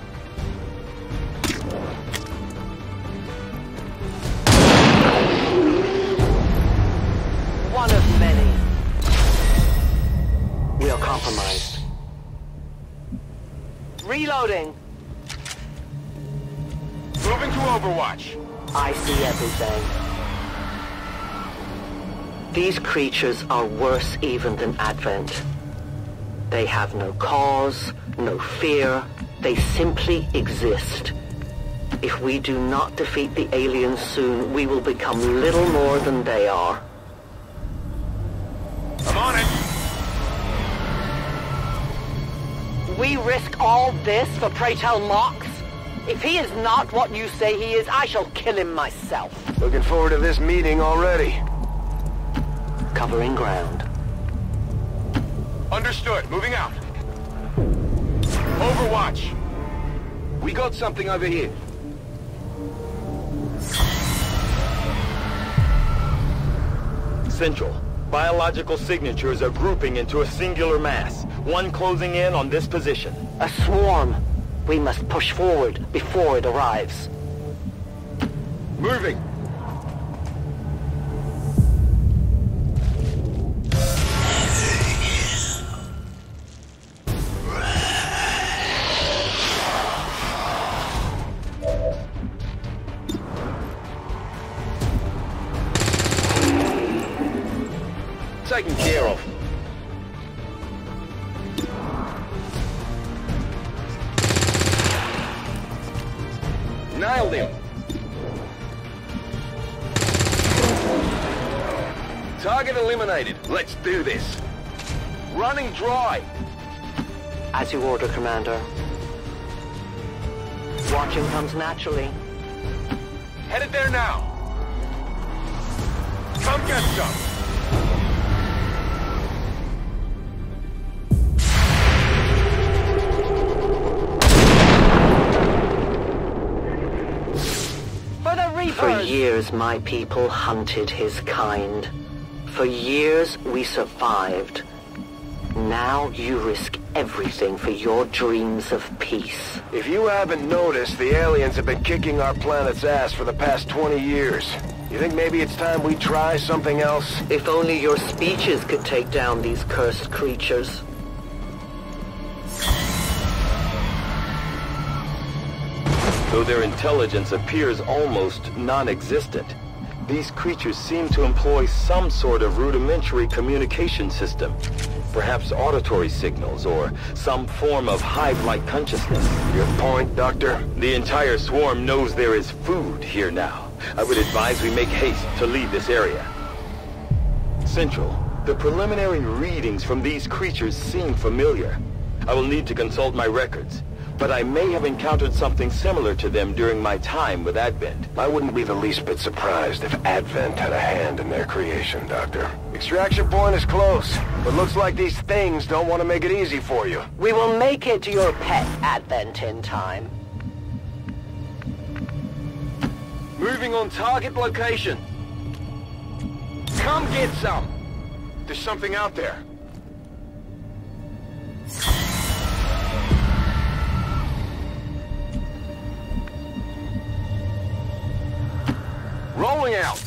One of many. We are compromised. Reloading. Moving to Overwatch. I see everything. These creatures are worse even than Advent. They have no cause, no fear. They simply exist. If we do not defeat the aliens soon, we will become little more than they are. I'm on it. We risk all this for Praetal Mox? If he is not what you say he is, I shall kill him myself. Looking forward to this meeting already. Covering ground. Understood. Moving out. Overwatch! We got something over here. Central. Biological signatures are grouping into a singular mass. One closing in on this position. A swarm. We must push forward before it arrives. Moving. Taken care of. Nailed him. Target eliminated. Let's do this. Running dry. As you order, Commander. Watching comes naturally. Headed there now. Come get some. For years, my people hunted his kind. For years, we survived. Now you risk everything for your dreams of peace. If you haven't noticed, the aliens have been kicking our planet's ass for the past 20 years. You think maybe it's time we try something else? If only your speeches could take down these cursed creatures. Though their intelligence appears almost non-existent, these creatures seem to employ some sort of rudimentary communication system. Perhaps auditory signals or some form of hive-like consciousness. Your point, Doctor? The entire swarm knows there is food here now. I would advise we make haste to leave this area. Central, the preliminary readings from these creatures seem familiar. I will need to consult my records. But I may have encountered something similar to them during my time with Advent. I wouldn't be the least bit surprised if Advent had a hand in their creation, Doctor. Extraction point is close, but looks like these things don't want to make it easy for you. We will make it to your pet Advent in time. Moving on target location. Come get some. There's something out there. Rolling out.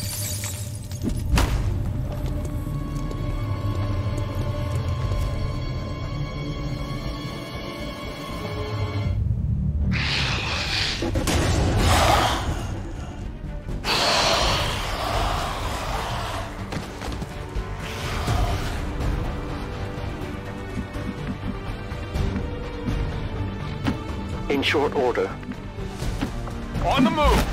In short order. On the move.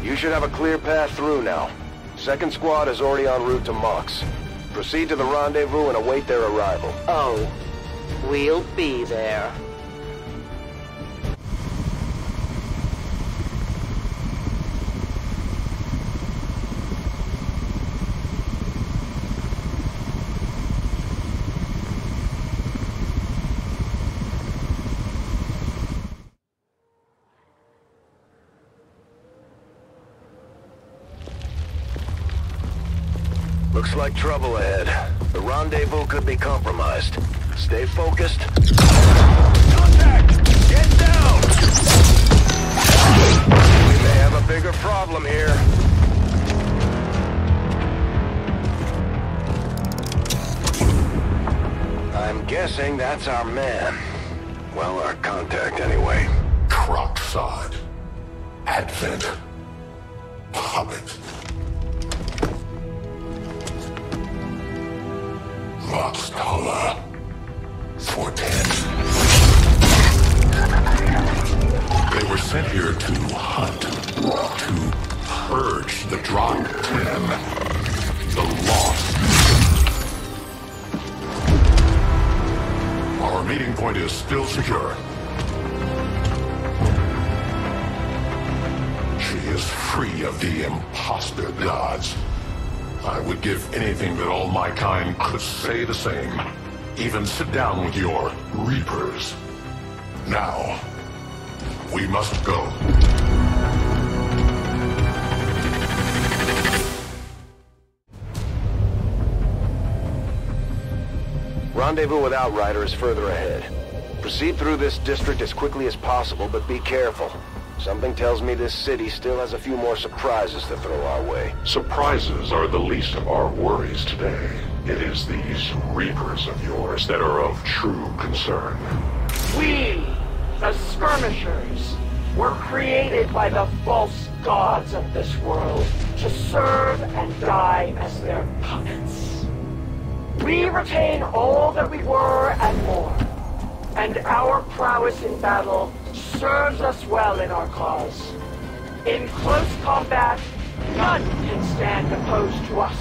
You should have a clear path through now. Second squad is already en route to Mox. Proceed to the rendezvous and await their arrival. Oh, we'll be there. Looks like trouble ahead. The rendezvous could be compromised. Stay focused. Contact! Get down! We may have a bigger problem here. I'm guessing that's our man. Well, our contact anyway. Crocksod. Advent. Puppet. Roxtala. Fortet. They were sent here to hunt, to purge the Drop 10, the Lost. Our meeting point is still secure. She is free of the imposter gods. I would give anything that all my kind could say the same. Even sit down with your Reapers. Now, we must go. Rendezvous with Outrider is further ahead. Proceed through this district as quickly as possible, but be careful. Something tells me this city still has a few more surprises to throw our way. Surprises are the least of our worries today. It is these Reapers of yours that are of true concern. We, the Skirmishers, were created by the false gods of this world to serve and die as their puppets. We retain all that we were and more, and our prowess in battle serves us well in our cause. In close combat, none can stand opposed to us.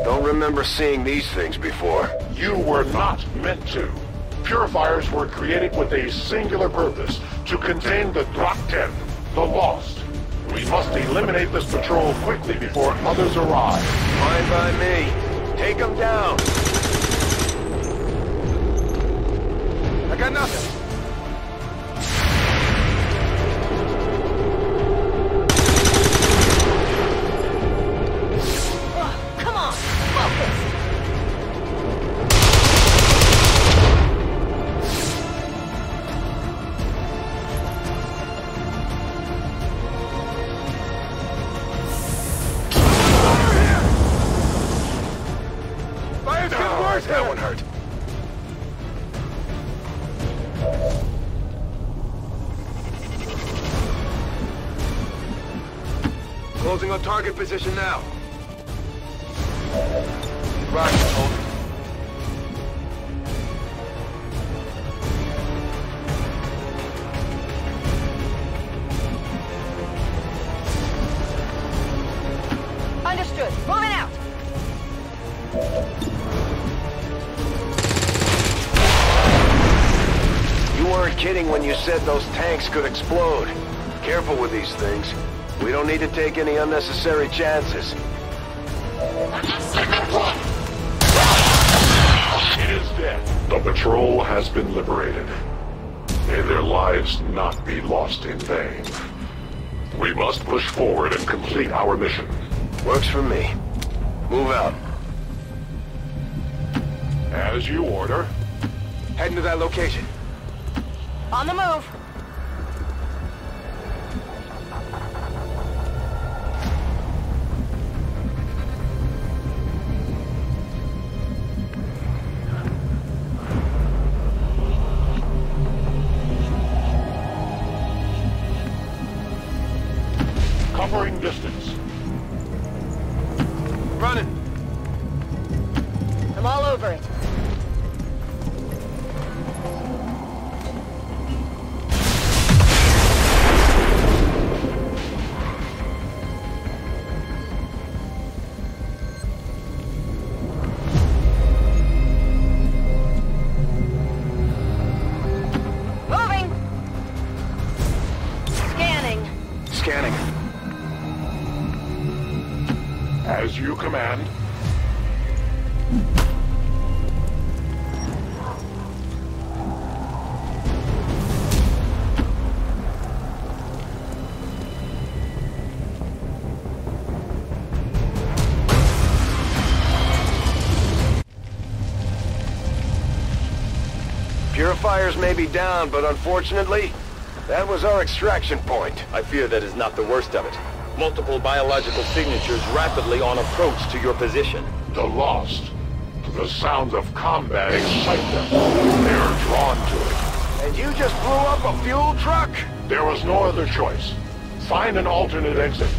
Don't remember seeing these things before. You were not meant to. Purifiers were created with a singular purpose, to contain the Drak 10, the Lost. We must eliminate this patrol quickly before others arrive. Fine by me. Take them down. I got nothing. Come on, focus. That one hurt. Closing on target position now. Roger, hold it. Understood. Moving out. You weren't kidding when you said those tanks could explode. Careful with these things. We don't need to take any unnecessary chances. It is dead. The patrol has been liberated. May their lives not be lost in vain. We must push forward and complete our mission. Works for me. Move out. As you order. Heading to that location. On the move. Covering distance. Running. I'm all over it. Moving. Scanning. Scanning. As you command. Purifiers may be down, but unfortunately, that was our extraction point. I fear that is not the worst of it. Multiple biological signatures rapidly on approach to your position. The Lost. The sounds of combat excite them. They are drawn to it. And you just blew up a fuel truck? There was no other choice. Find an alternate exit.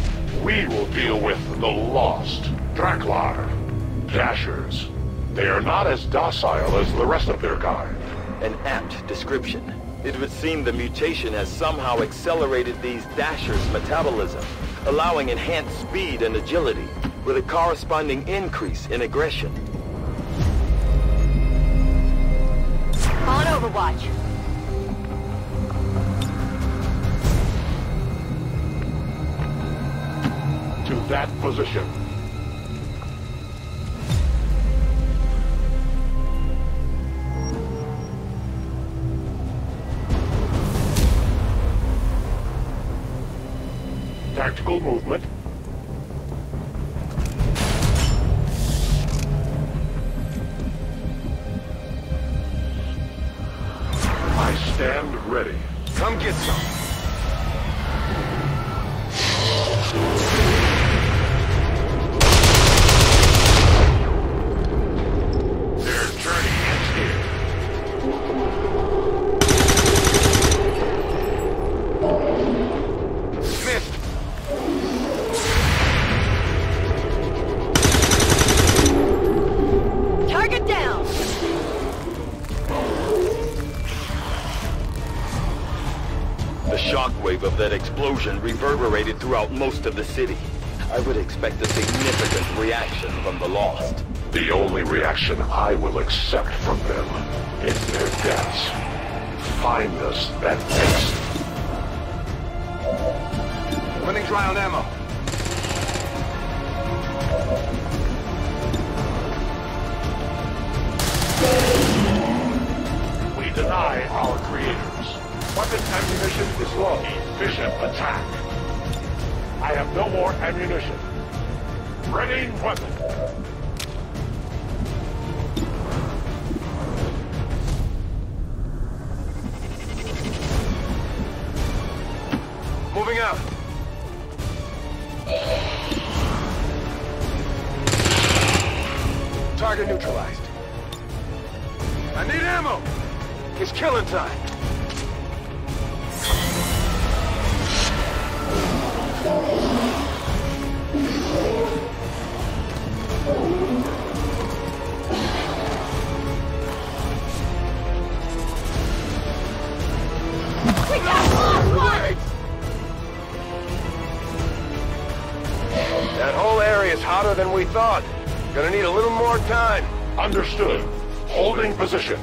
We will deal with the Lost. Draklar. Dashers. They are not as docile as the rest of their kind. An apt description. It would seem the mutation has somehow accelerated these Dashers' metabolism, allowing enhanced speed and agility. with a corresponding increase in aggression. On Overwatch. To that position. Tactical movement. I stand ready. Come get some. Their journey ends here. Missed. Target down. The shockwave of that explosion reverberated throughout most of the city. I would expect a significant reaction from the Lost. The only reaction I will accept from them is their deaths. Find us that next. Running dry on ammo. We deny our creators. Weapon ammunition is low. Efficient attack. I have no more ammunition. Ready weapon. Moving out. Target neutralized. I need ammo. It's killing time. We got lost one! That whole area is hotter than we thought. Gonna need a little more time. Understood. Holding position.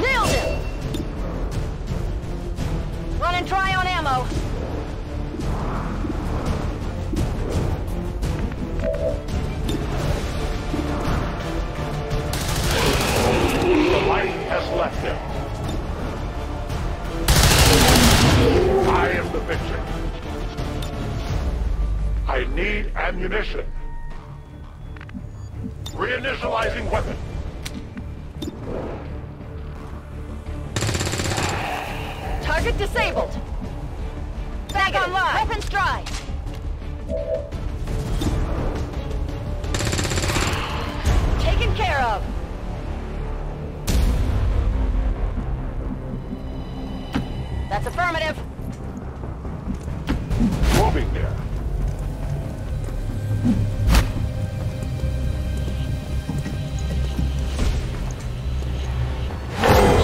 Nailed him! Running dry on ammo. The light has left him. I am the victor. I need ammunition. Reinitializing weapon. Target disabled. Bag online. Weapons dry. Taken care of. That's affirmative. Moving there.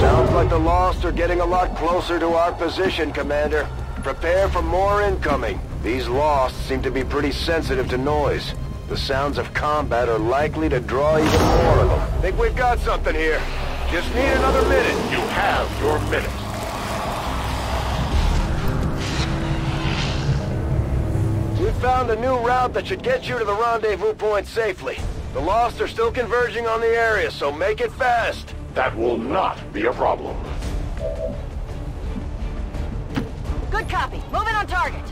Sounds like the Lost are getting a lot closer to our position, Commander. Prepare for more incoming. These Lost seem to be pretty sensitive to noise. The sounds of combat are likely to draw even more of them. Think we've got something here. Just need another minute. You have your minute. We found a new route that should get you to the rendezvous point safely. The Lost are still converging on the area, so make it fast. That will not be a problem. Good copy. Moving on target.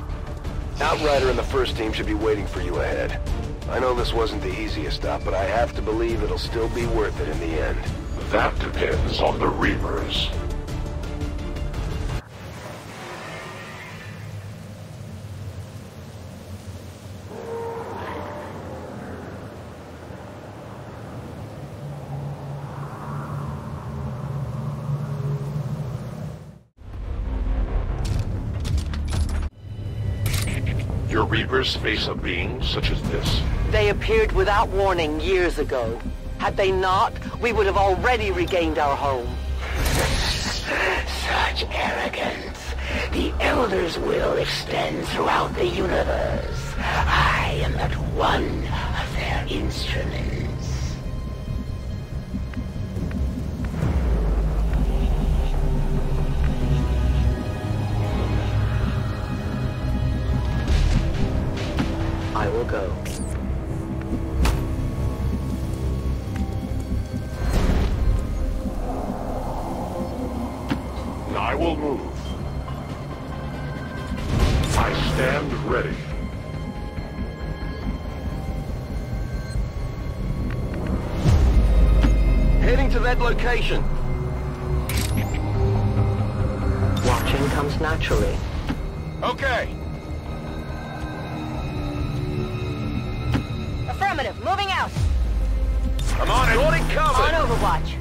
Outrider and the first team should be waiting for you ahead. I know this wasn't the easiest stop, but I have to believe it'll still be worth it in the end. That depends on the Reapers. Your Reapers face a being such as this? They appeared without warning years ago. Had they not, we would have already regained our home. Such arrogance. The Elder's will extends throughout the universe. I am the instruments. I will go. I will move. I stand ready. Heading to that location. Watching comes naturally. Okay. Affirmative, moving out. I'm on it. Got it covered. On Overwatch.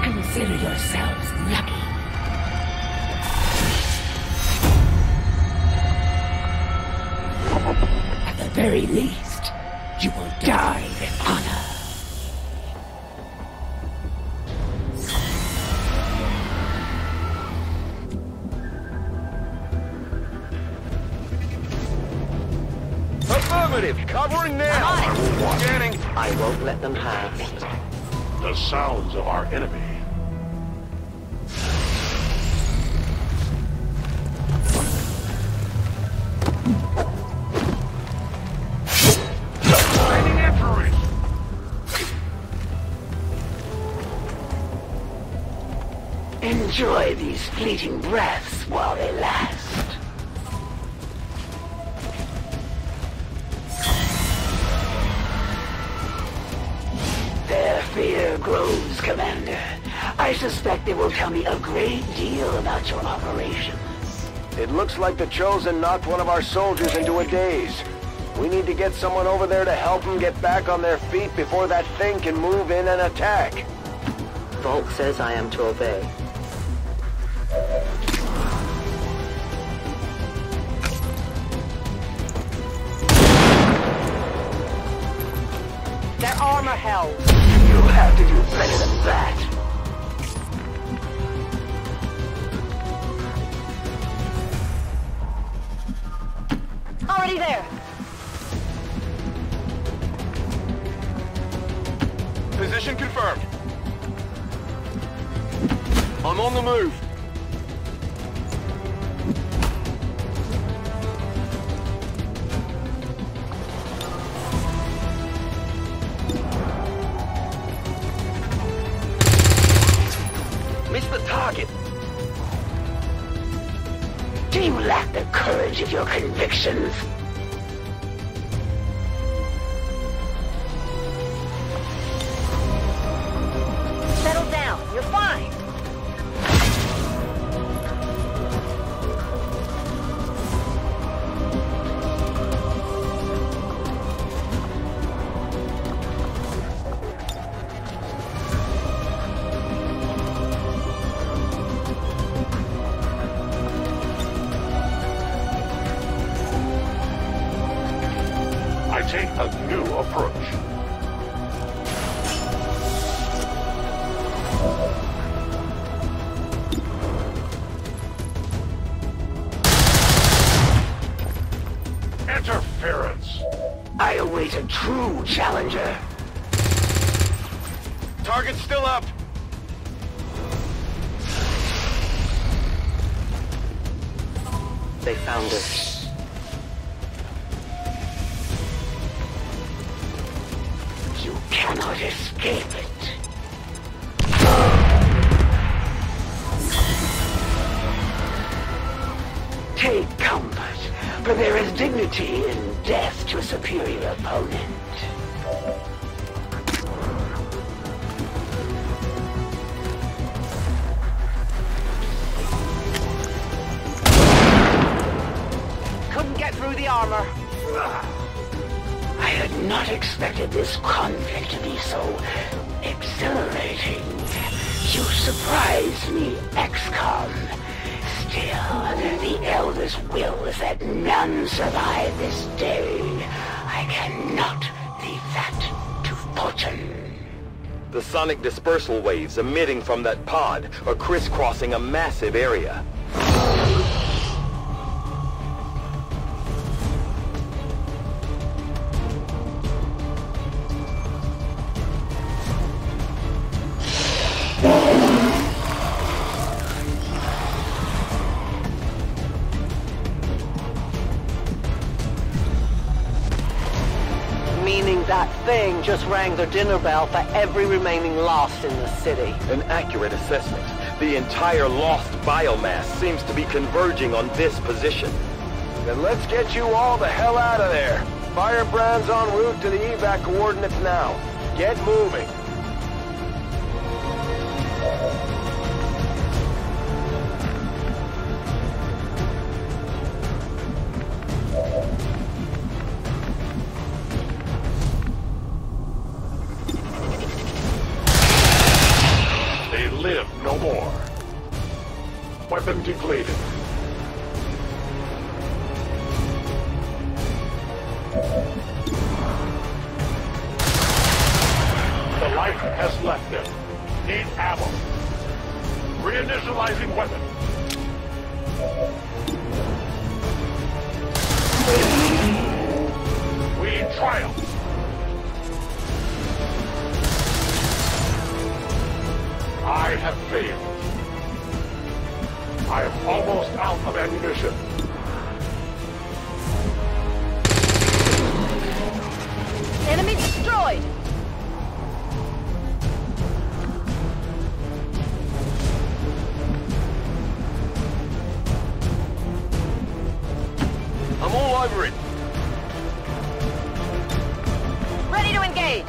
Consider yourselves lucky. At the very least, you will die in honor. Affirmative, covering now. Scanning. I won't let them have the sounds of our enemy. Enjoy these fleeting breaths while they last. Their fear grows, Commander. I suspect they will tell me a great deal about your operations. It looks like the Chosen knocked one of our soldiers into a daze. We need to get someone over there to help them get back on their feet before that thing can move in and attack. Volk says I am to obey. Their armor held. You have to do better than that. Already there. Position confirmed. I'm on the move. Missed the target. Do you lack the courage of your convictions? Settle down. You're fine. I take a new approach. Interference. I await a true challenger. Target's still up. They found us. You cannot escape it. Take comfort, for there is dignity in death to a superior opponent. Couldn't get through the armor. I had not expected this conflict to be so exhilarating. You surprised me, XCOM. Still, the Elder's will is that none survive this day. I cannot leave that to fortune. The sonic dispersal waves emitting from that pod are crisscrossing a massive area. That thing just rang the dinner bell for every remaining lost in the city. An accurate assessment. The entire lost biomass seems to be converging on this position. Then let's get you all the hell out of there. Firebrand's en route to the evac coordinates now. Get moving. They live no more. Weapon depleted. The life has left them. Need ammo. Reinitializing weapon. We triumph. I have failed. I am almost out of ammunition. Enemy destroyed! I'm all over it. Ready to engage!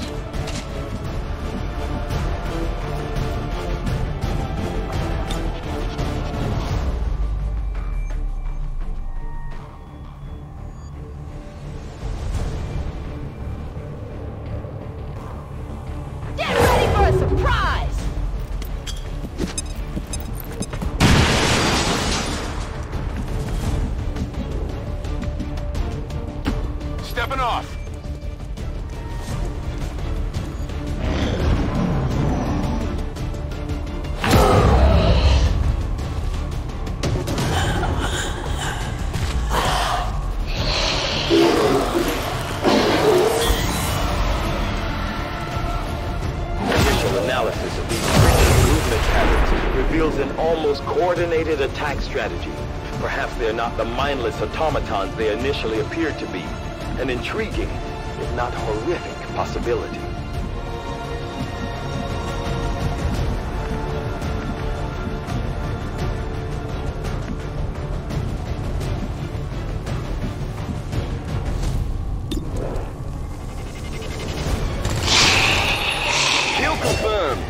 Get ready for a surprise! Stepping off. Initial analysis of these creature movement patterns reveals an almost coordinated attack strategy. Perhaps they're not the mindless automatons they initially appeared to be. An intriguing, if not horrific, possibility. Kill confirmed.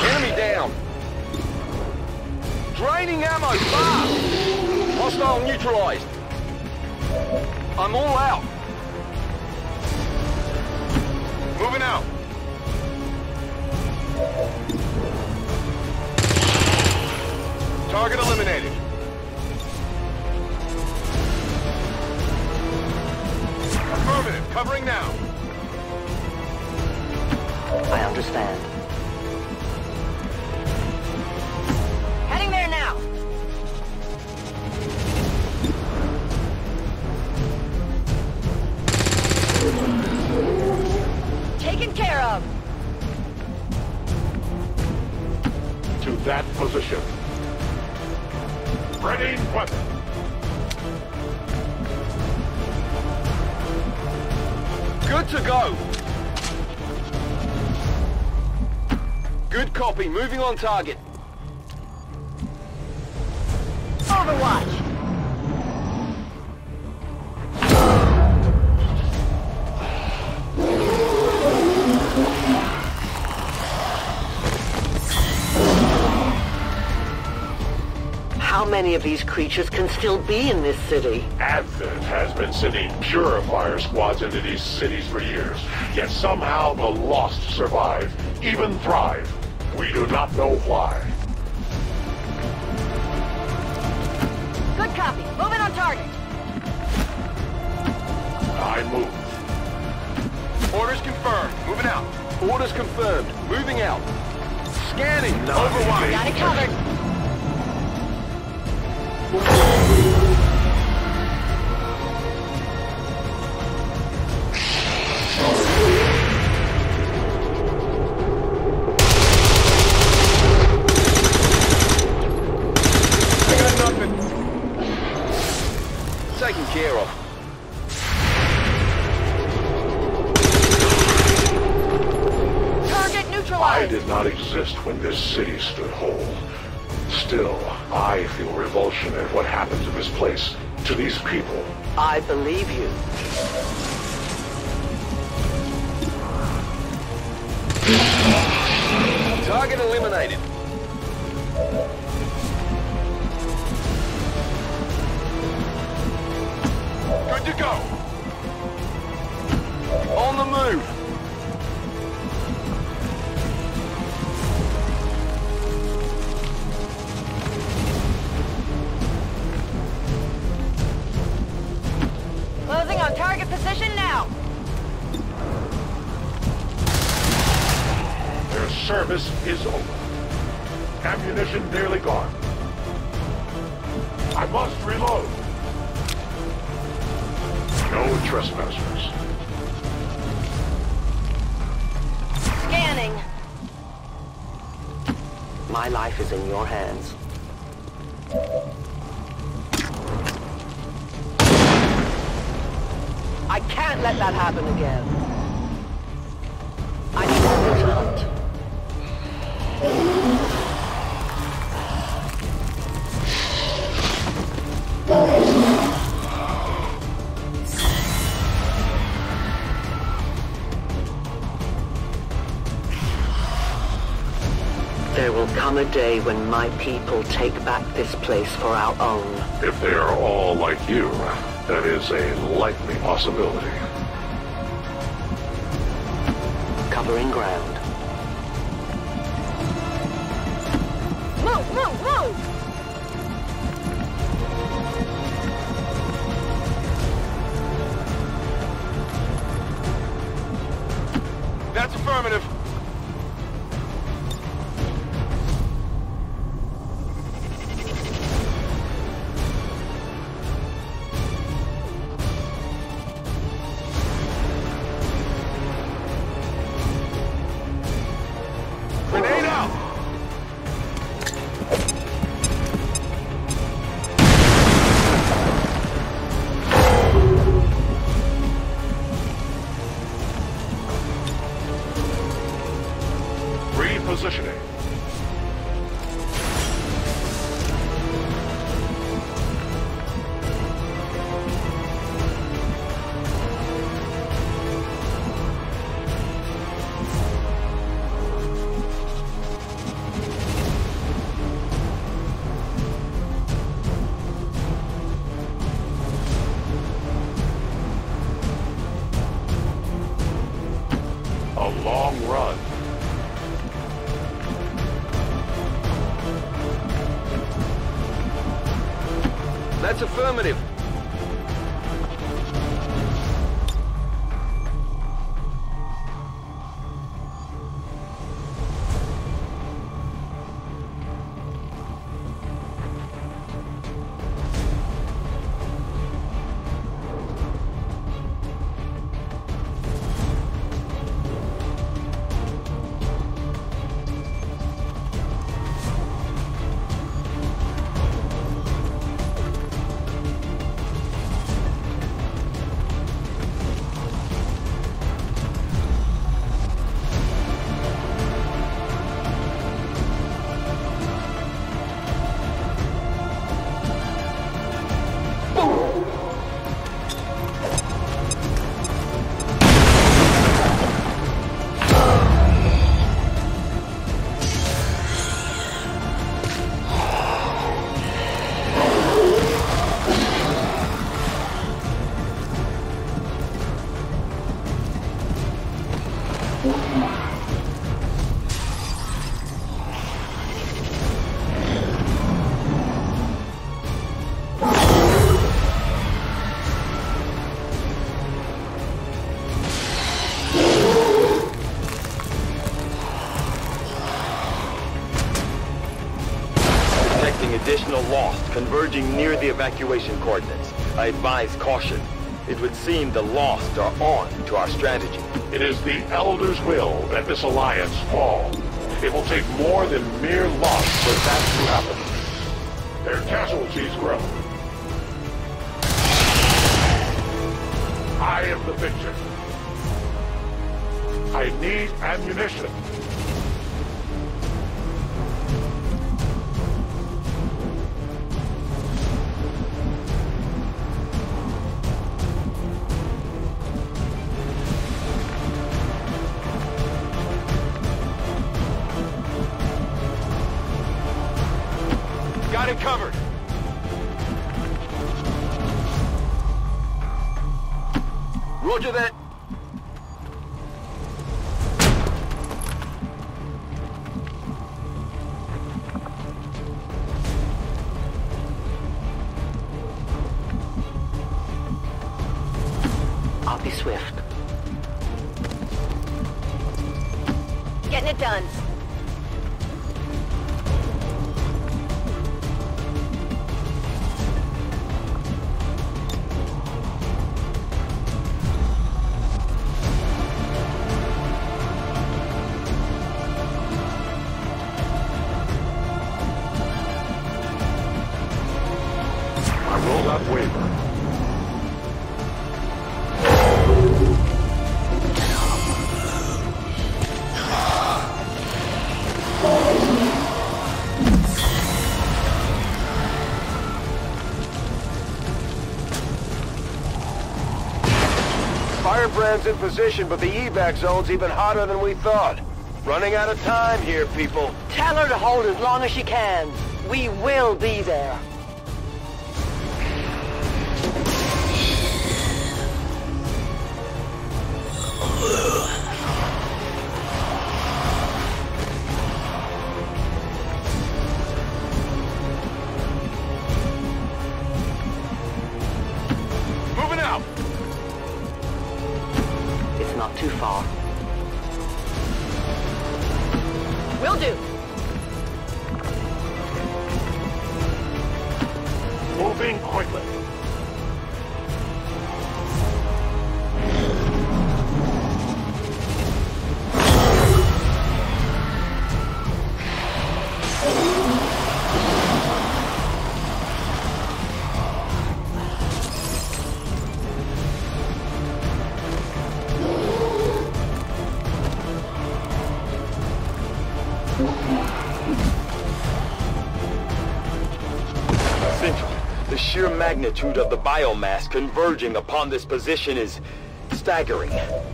Enemy down. Draining ammo fast. Hostile neutralized. I'm all out. Moving out. Target eliminated. Affirmative. Covering now. I understand. Heading there now! Taken care of! To that position. Ready weapon. Good to go. Good copy. Moving on target. Overwatch! How many of these creatures can still be in this city? Advent has been sending purifier squads into these cities for years, yet somehow the Lost survive, even thrive. We do not know why. Good copy. Moving on target. I move. Orders confirmed. Moving out. Orders confirmed. Moving out. Scanning. Overwatch. Got it covered. I got nothing. Taken care of. exist when this city stood whole. Still, I feel revulsion at what happened to this place, to these people. I believe you. Target eliminated. Good to go. On the move. Closing on target position now. Their service is over. Ammunition nearly gone. I must reload. No trespassers. Scanning. My life is in your hands. I can't let that happen again. I need something to hunt. There will come a day when my people take back this place for our own. If they are all like you, that is a likely possibility. Covering ground. Move, move, move! That's affirmative. Grenade out! Repositioning. A long run. That's affirmative. Additional lost converging near the evacuation coordinates. I advise caution. It would seem the lost are on to our strategy. It is the Elder's will that this alliance fall. It will take more than mere loss for that to happen. Their casualties grow. I am the victor. I need ammunition. it covered. Roger that. I'll be swift. Getting it done. I will not waver. Firebrand's in position, but the evac zone's even hotter than we thought. Running out of time here, people. Tell her to hold as long as she can. We will be there. Moving out. It's not too far. Will do. Moving quickly. The sheer magnitude of the biomass converging upon this position is staggering.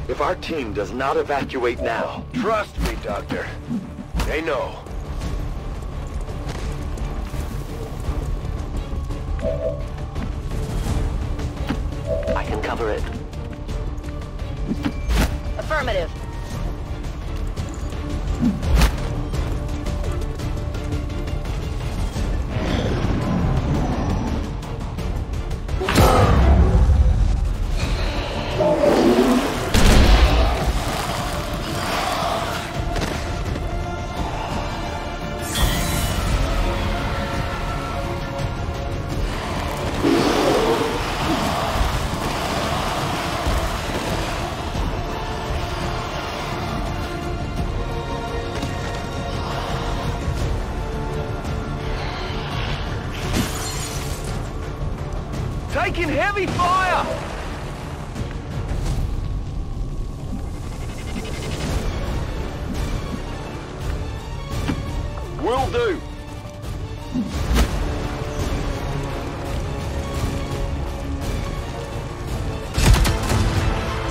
If our team does not evacuate now... Trust me, Doctor. They know. I can cover it. Affirmative. Taking heavy fire! Will do.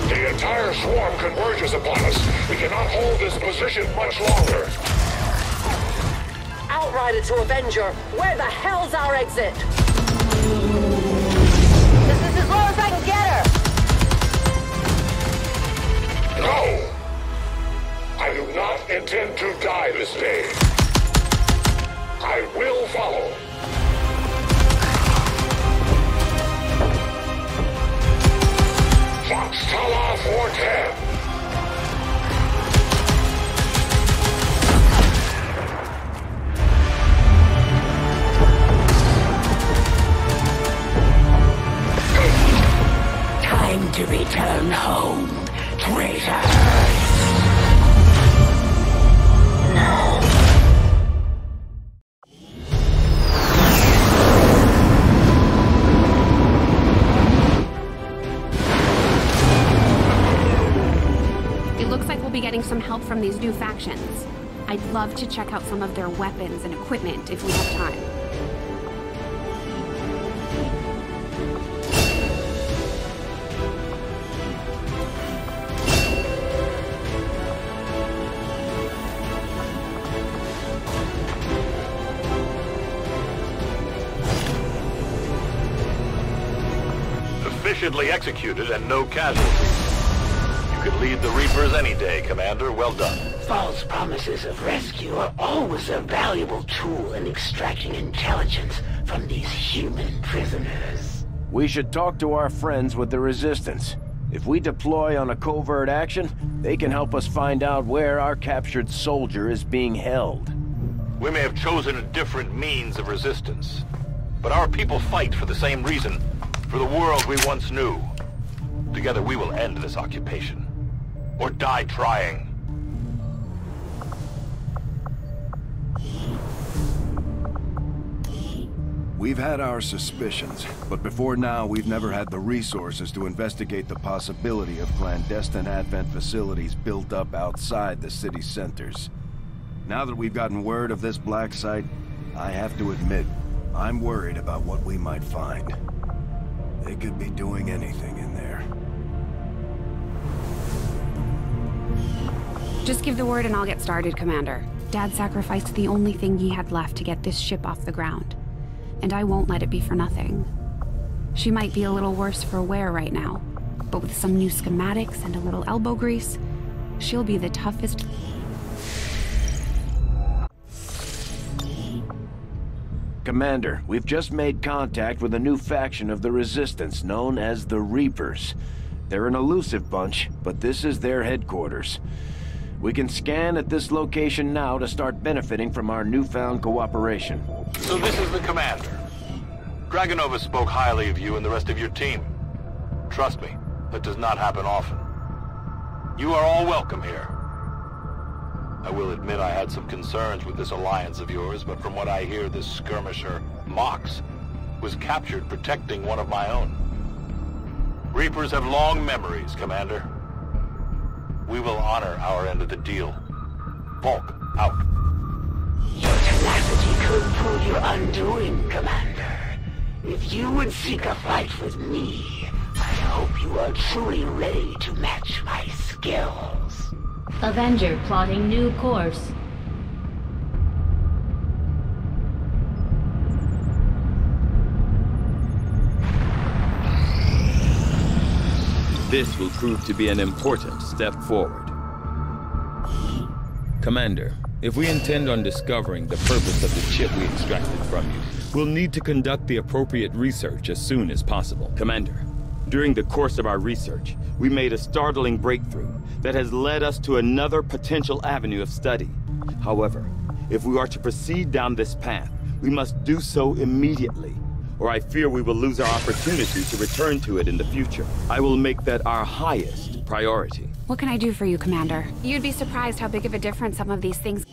The entire swarm converges upon us. We cannot hold this position much longer. Outrider to Avenger, where the hell's our exit? This is as low as I can get her. No! I do not intend to die this day. I will follow. Fox Tala 410. Time to return home, traitor. It looks like we'll be getting some help from these new factions. I'd love to check out some of their weapons and equipment if we have time. efficiently executed and no casualties. You could lead the Reapers any day, Commander. Well done. False promises of rescue are always a valuable tool in extracting intelligence from these human prisoners. We should talk to our friends with the Resistance. If we deploy on a covert action, they can help us find out where our captured soldier is being held. We may have chosen a different means of resistance, but our people fight for the same reason, for the world we once knew. Together we will end this occupation, or die trying. We've had our suspicions, but before now we've never had the resources to investigate the possibility of clandestine Advent facilities built up outside the city centers. Now that we've gotten word of this black site, I have to admit, I'm worried about what we might find. They could be doing anything in there. Just give the word and I'll get started, Commander. Dad sacrificed the only thing he had left to get this ship off the ground. And I won't let it be for nothing. She might be a little worse for wear right now, but with some new schematics and a little elbow grease, she'll be the toughest... Commander, we've just made contact with a new faction of the Resistance known as the Reapers. They're an elusive bunch, but this is their headquarters. We can scan at this location now to start benefiting from our newfound cooperation. So this is the commander. Dragonova spoke highly of you and the rest of your team. Trust me, that does not happen often. You are all welcome here. I will admit I had some concerns with this alliance of yours, but from what I hear, this skirmisher, Mox, was captured protecting one of my own. Reapers have long memories, Commander. We will honor our end of the deal. Volk, out. Your tenacity could prove your undoing, Commander. If you would seek a fight with me, I hope you are truly ready to match my skills. Avenger plotting new course. This will prove to be an important step forward. Commander, if we intend on discovering the purpose of the chip we extracted from you, we'll need to conduct the appropriate research as soon as possible. Commander, during the course of our research, we made a startling breakthrough that has led us to another potential avenue of study. However, if we are to proceed down this path, we must do so immediately, or I fear we will lose our opportunity to return to it in the future. I will make that our highest priority. What can I do for you, Commander? You'd be surprised how big of a difference some of these things...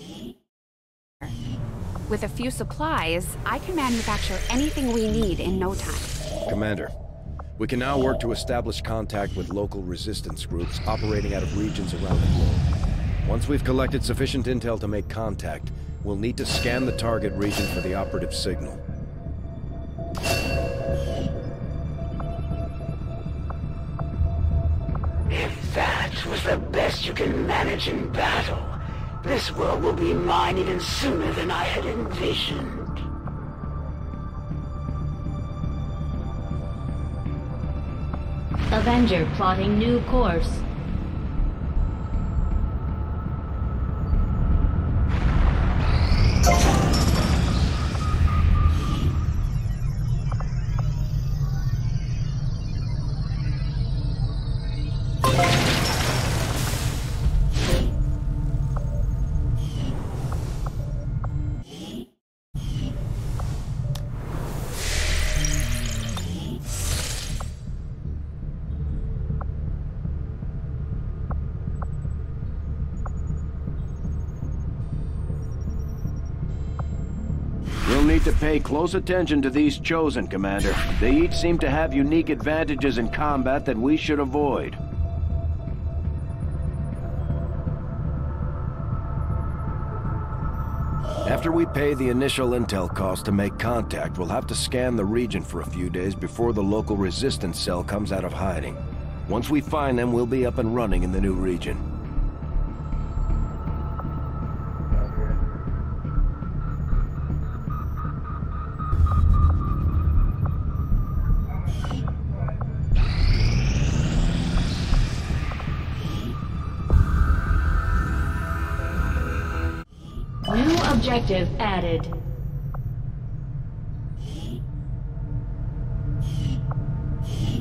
With a few supplies, I can manufacture anything we need in no time. Commander, we can now work to establish contact with local resistance groups operating out of regions around the globe. Once we've collected sufficient intel to make contact, we'll need to scan the target region for the operative signal. If that was the best you can manage in battle, this world will be mine even sooner than I had envisioned. Avenger plotting new course. Need to pay close attention to these Chosen, Commander. They each seem to have unique advantages in combat that we should avoid. After we pay the initial intel cost to make contact, we'll have to scan the region for a few days before the local resistance cell comes out of hiding. Once we find them, we'll be up and running in the new region. objective added.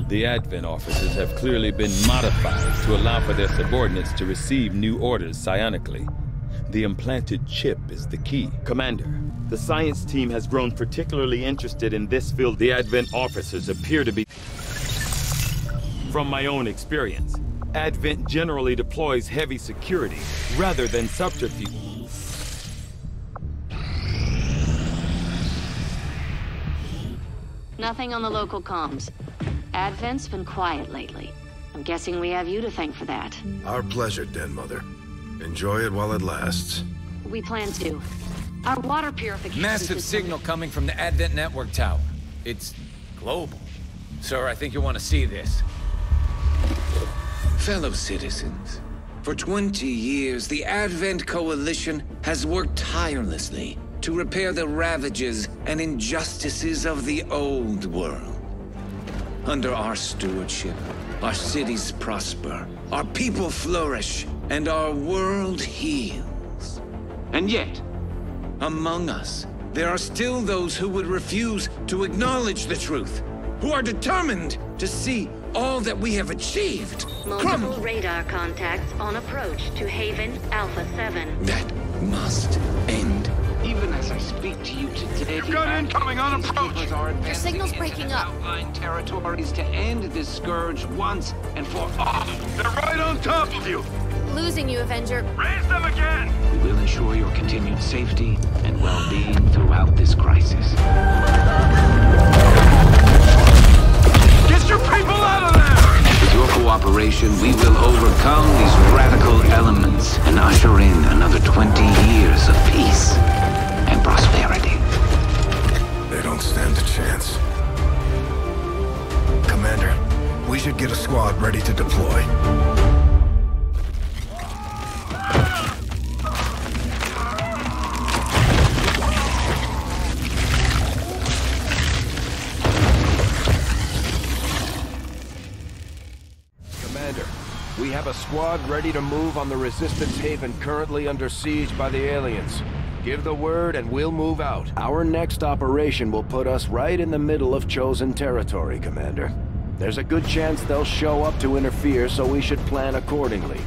The Advent officers have clearly been modified to allow for their subordinates to receive new orders psionically. The implanted chip is the key. Commander, the science team has grown particularly interested in this field. The Advent officers appear to be... From my own experience, Advent generally deploys heavy security rather than subterfuge. Nothing on the local comms. Advent's been quiet lately. I'm guessing we have you to thank for that. Our pleasure, Den Mother. Enjoy it while it lasts. We plan to. Our water purification Massive signal coming from the Advent network tower. It's global. Sir, I think you'll want to see this. Fellow citizens, for 20 years, the Advent Coalition has worked tirelessly to repair the ravages and injustices of the old world. Under our stewardship, our cities prosper, our people flourish, and our world heals. And yet, among us, there are still those who would refuse to acknowledge the truth, who are determined to see all that we have achieved. Multiple radar contacts on approach to Haven Alpha 7. That must end. Even as I speak to you today, you've got incoming on approach. Your signal's breaking up. Outlying territories to end this scourge once and for all. They're right on top of you. Losing you, Avenger. Raise them again. We will ensure your continued safety and well-being throughout this crisis. Get your people out of there! With your cooperation, we will overcome these radical elements and usher in another 20 years of peace and prosperity. They don't stand a chance. Commander, we should get a squad ready to deploy. We have a squad ready to move on the Resistance Haven currently under siege by the aliens. Give the word and we'll move out. Our next operation will put us right in the middle of chosen territory, Commander. There's a good chance they'll show up to interfere, so we should plan accordingly.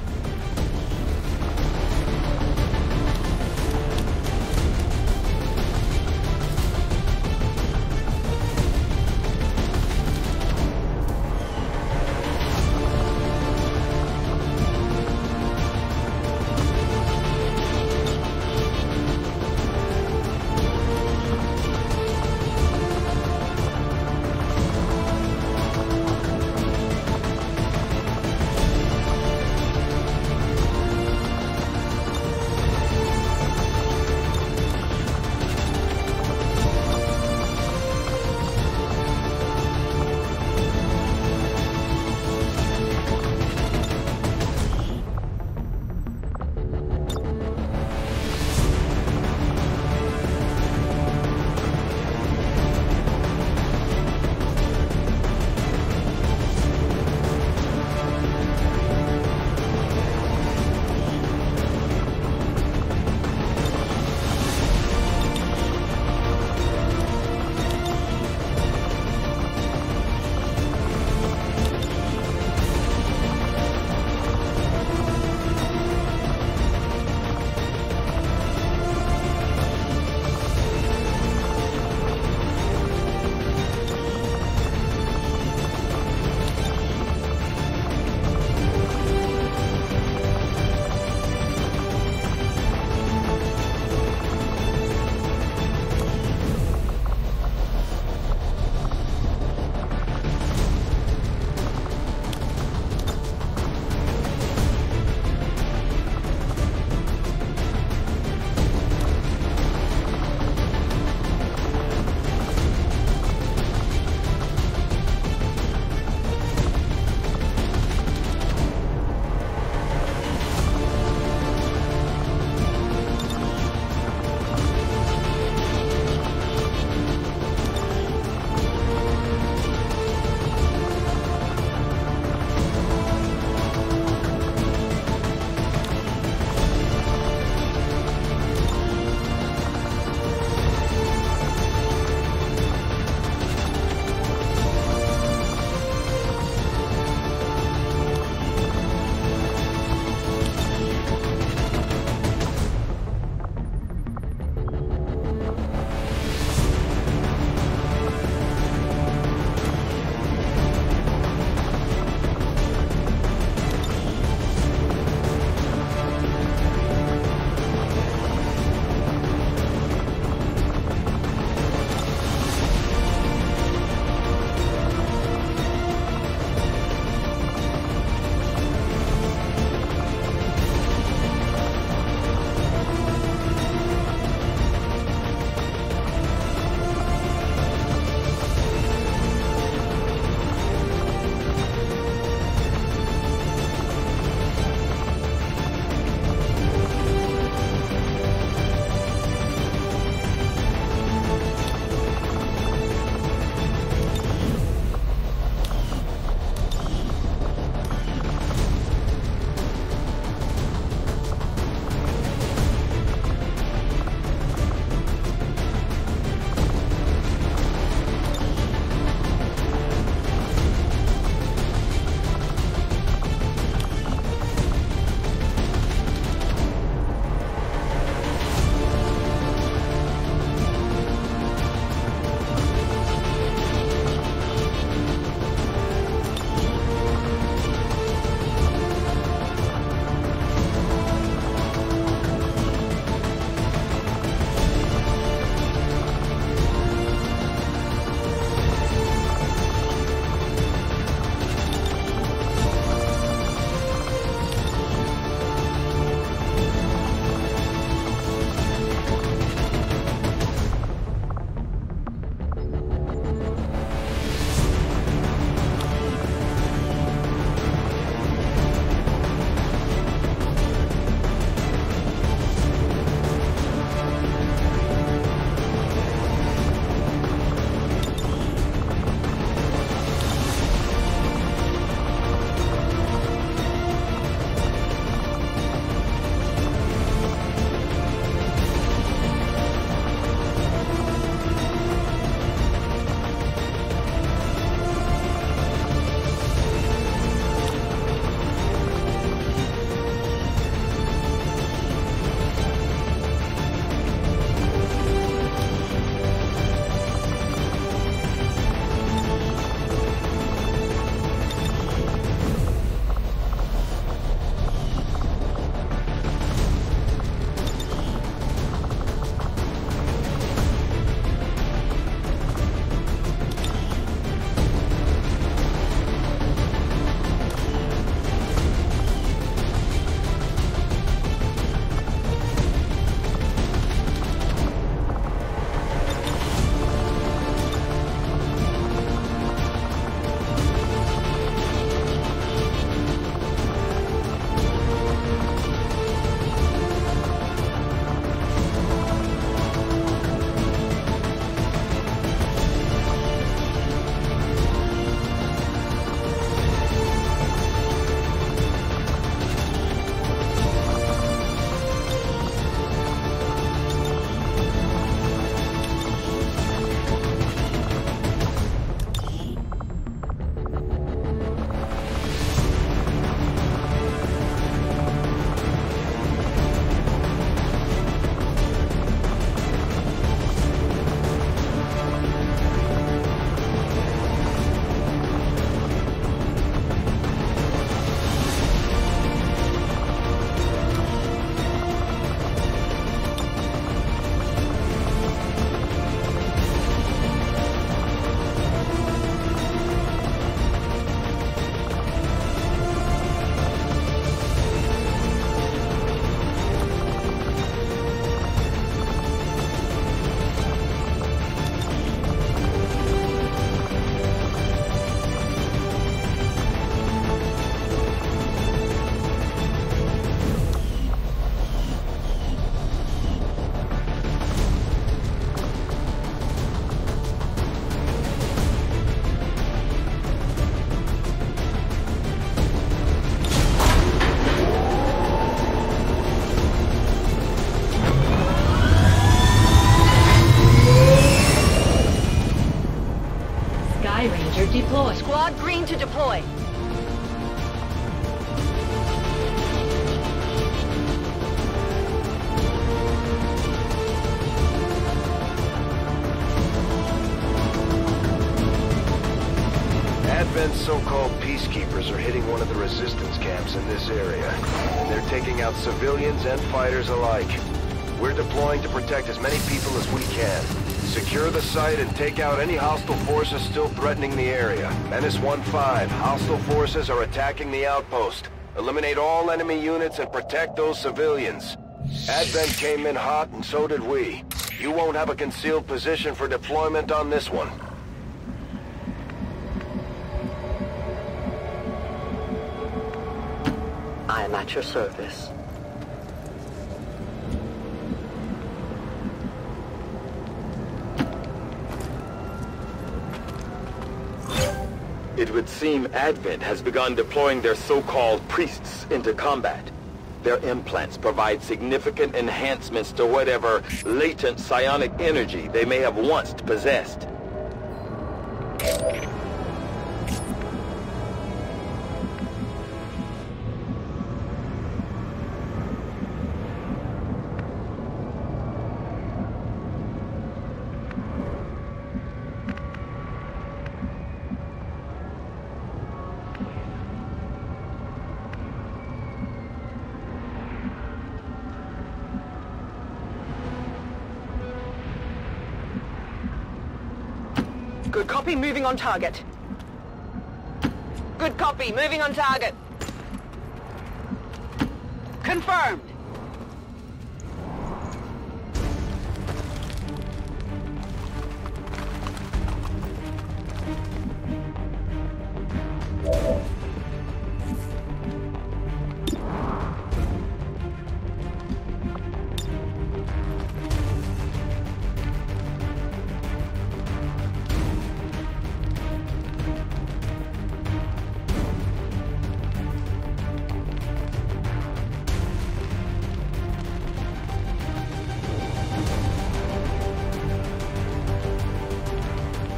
Sector deployed. Squad green to deploy. Advent's so-called peacekeepers are hitting one of the resistance camps in this area, and they're taking out civilians and fighters alike. We're deploying to protect as many people as we can. Secure the site and take out any hostile forces still threatening the area. Menace 1-5, hostile forces are attacking the outpost. Eliminate all enemy units and protect those civilians. Advent came in hot and so did we. You won't have a concealed position for deployment on this one. I am at your service. It would seem Advent has begun deploying their so-called priests into combat. Their implants provide significant enhancements to whatever latent psionic energy they may have once possessed. Good copy, moving on target. Good copy, moving on target. Confirmed.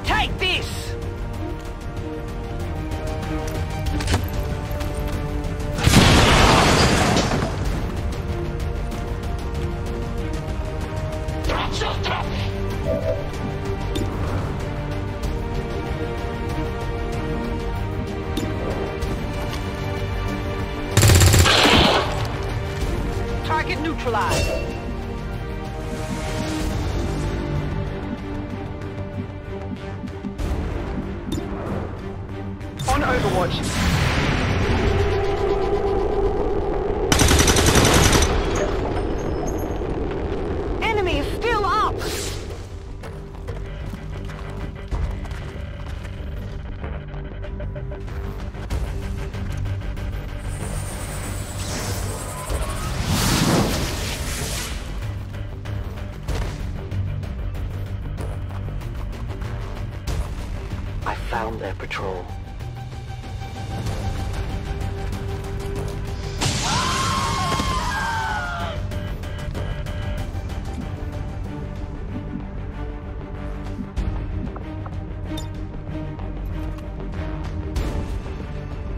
Take this! Target neutralized. On Overwatch. Enemy is still up! I found their patrol.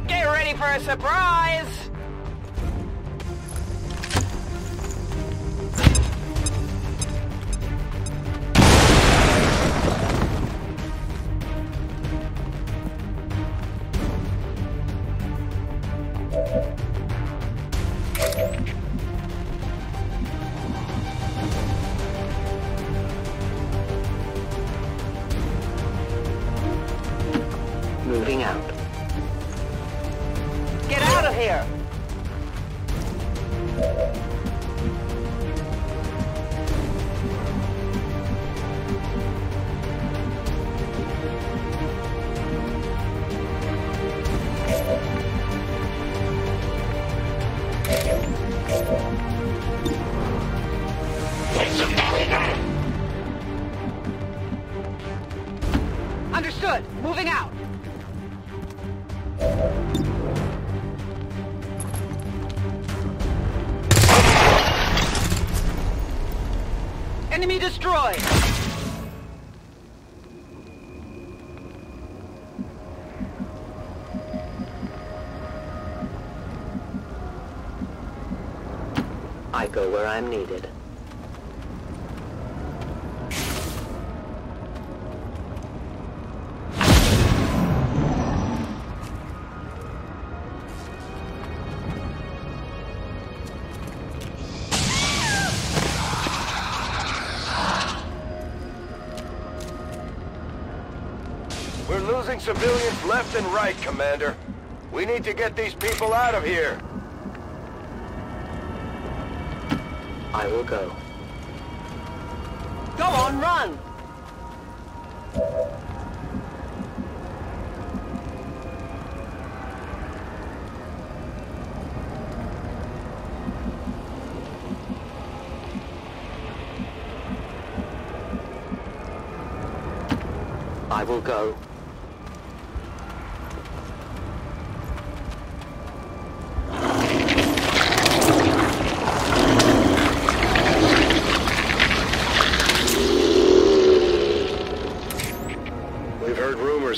Get ready for a surprise! Moving out. Get out of here! Understood. Moving out. Enemy destroyed! go where I'm needed. We're losing civilians left and right, Commander. We need to get these people out of here. I will go. Go on, run! I will go.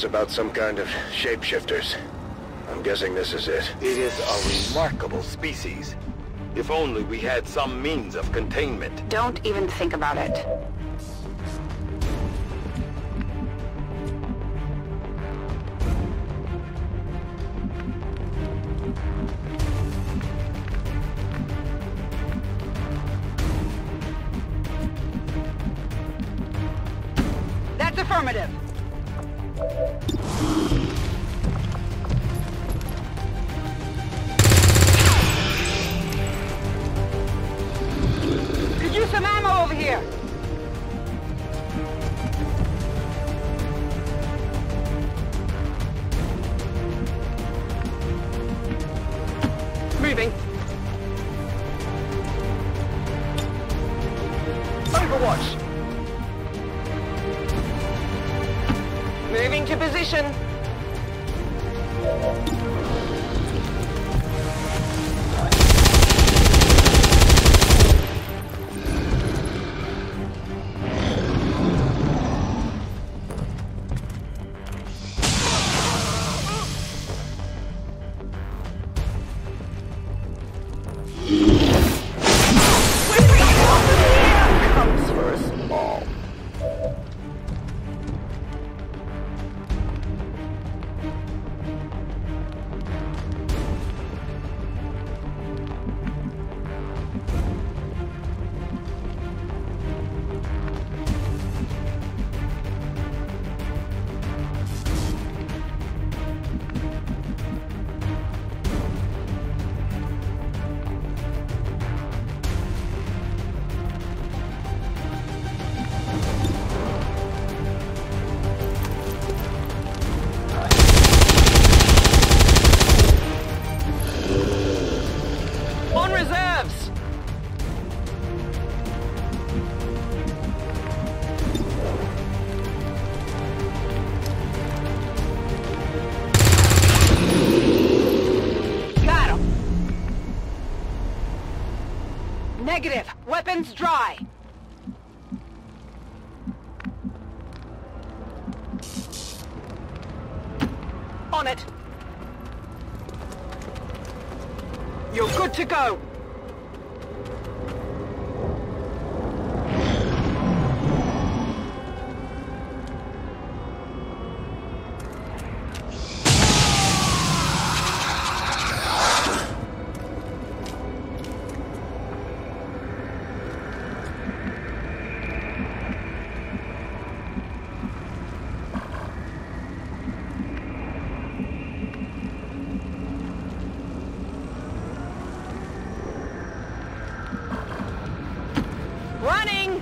About some kind of shapeshifters. I'm guessing this is it. It is a remarkable species. If only we had some means of containment. Don't even think about it. That's affirmative. Could use some ammo over here. Moving. Overwatch. Moving to position. Comes first ball. On reserves! Got him! Negative. Weapons dry. On it. You're good to go. Running!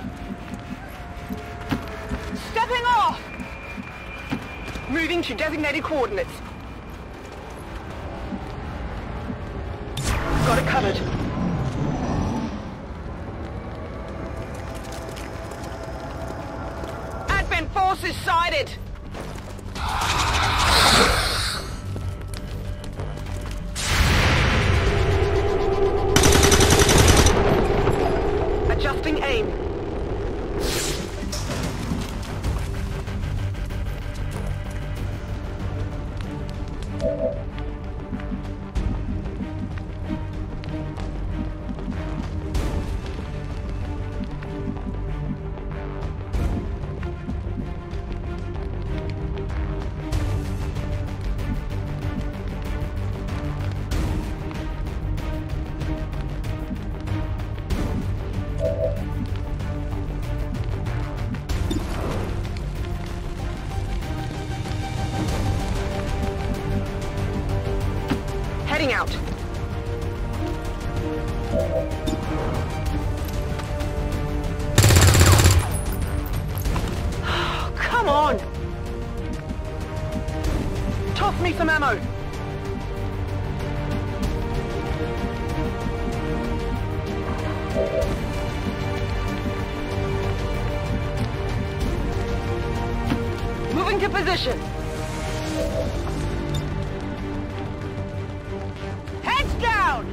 Stepping off! Moving to designated coordinates. Got it covered. Advent forces sighted! Adjusting aim. Heading out. Come on! Toss me some ammo! Moving to position! Heads down!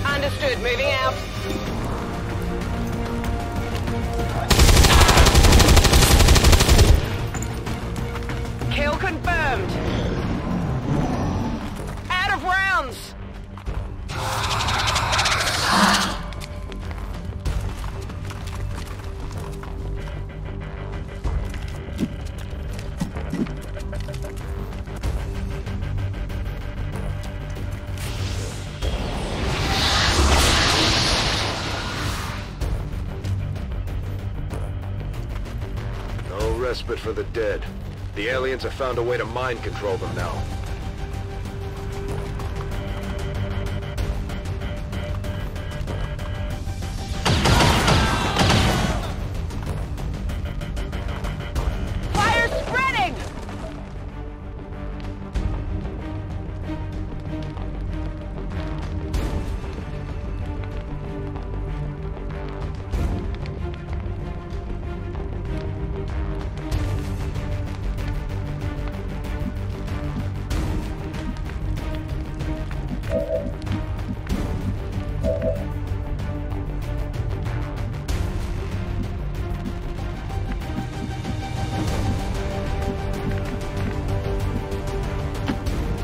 Understood, moving out. Kill confirmed. Out of rounds. Respite for the dead. The aliens have found a way to mind control them now. Fire spreading!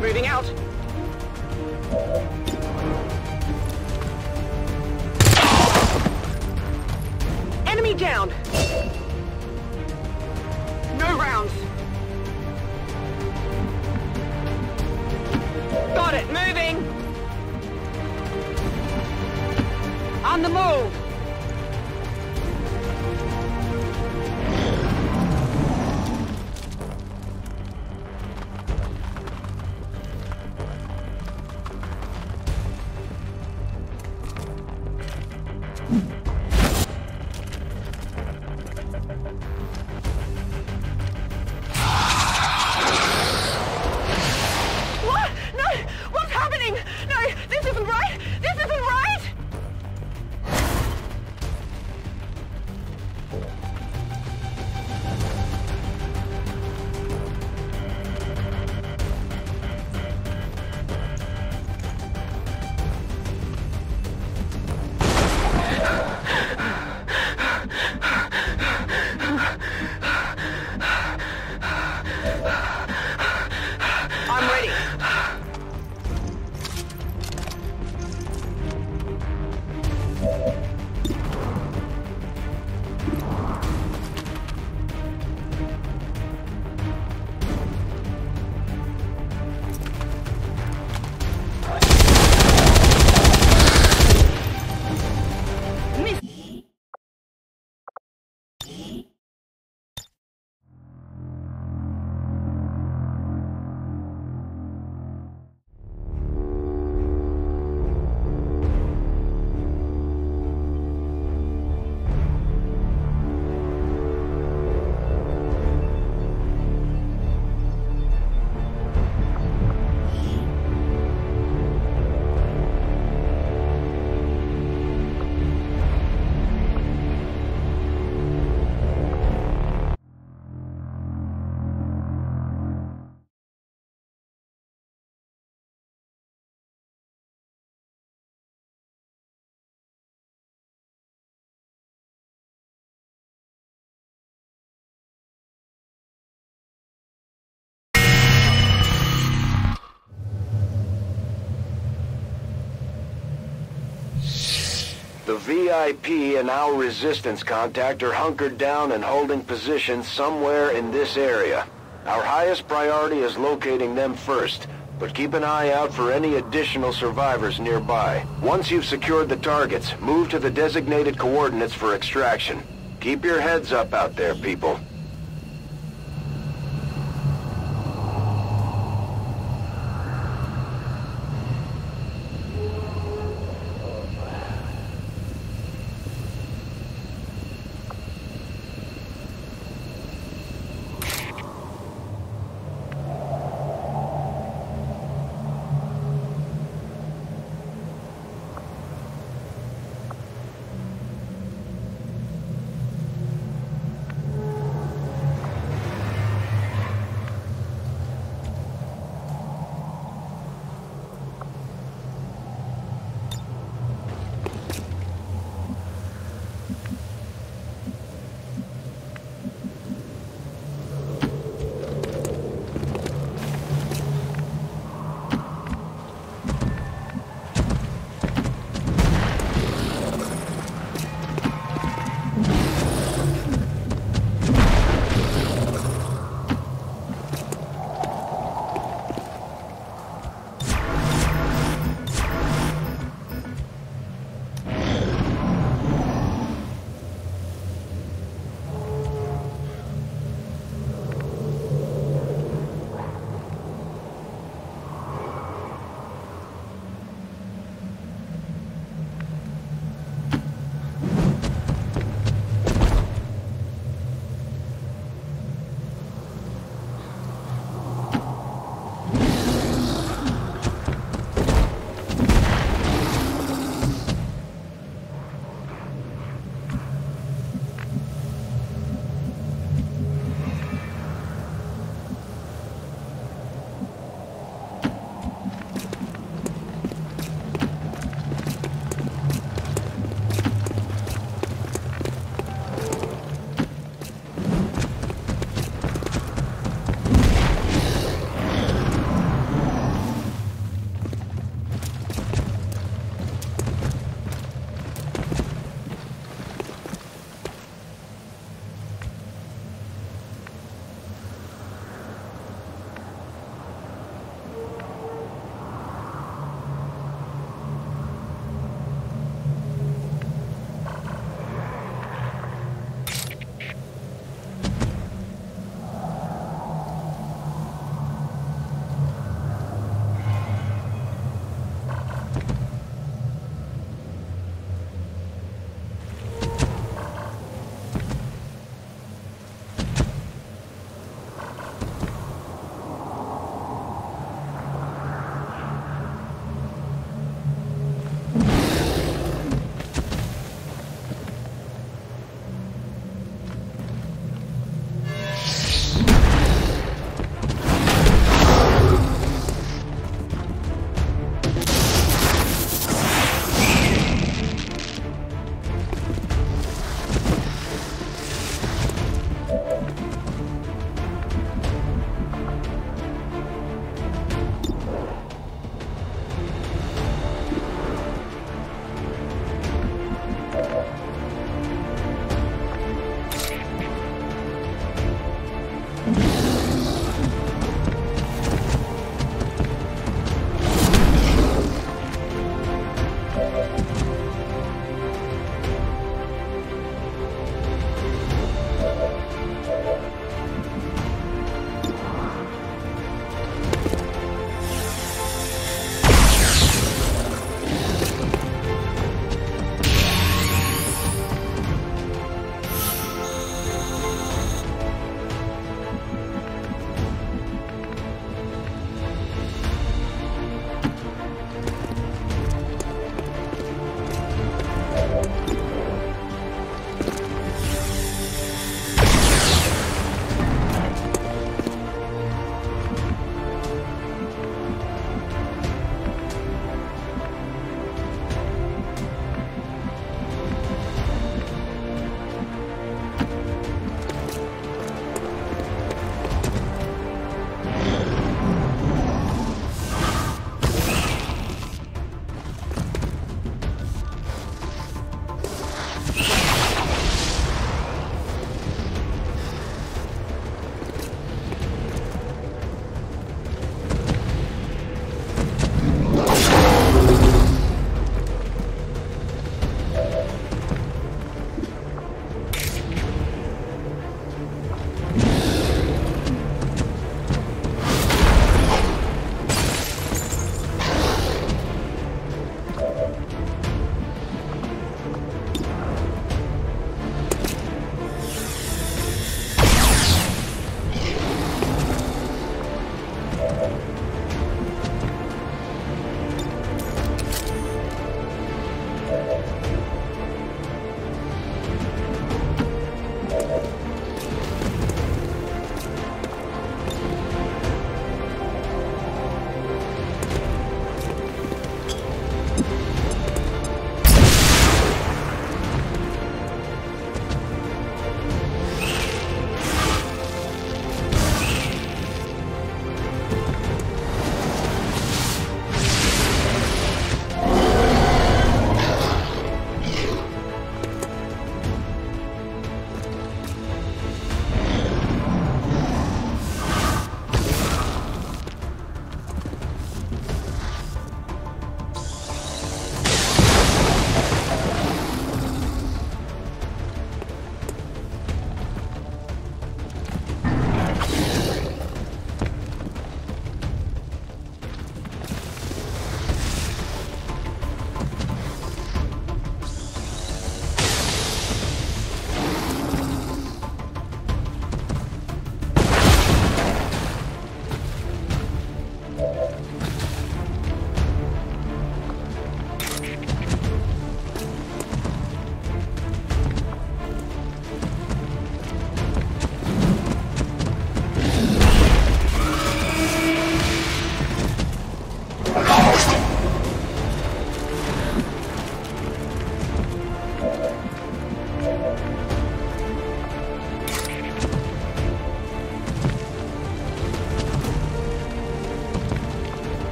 Moving out. Enemy down. No rounds. Got it, moving. On the move. The VIP and our resistance contact are hunkered down and holding positions somewhere in this area. Our highest priority is locating them first, but keep an eye out for any additional survivors nearby. Once you've secured the targets, move to the designated coordinates for extraction. Keep your heads up out there, people.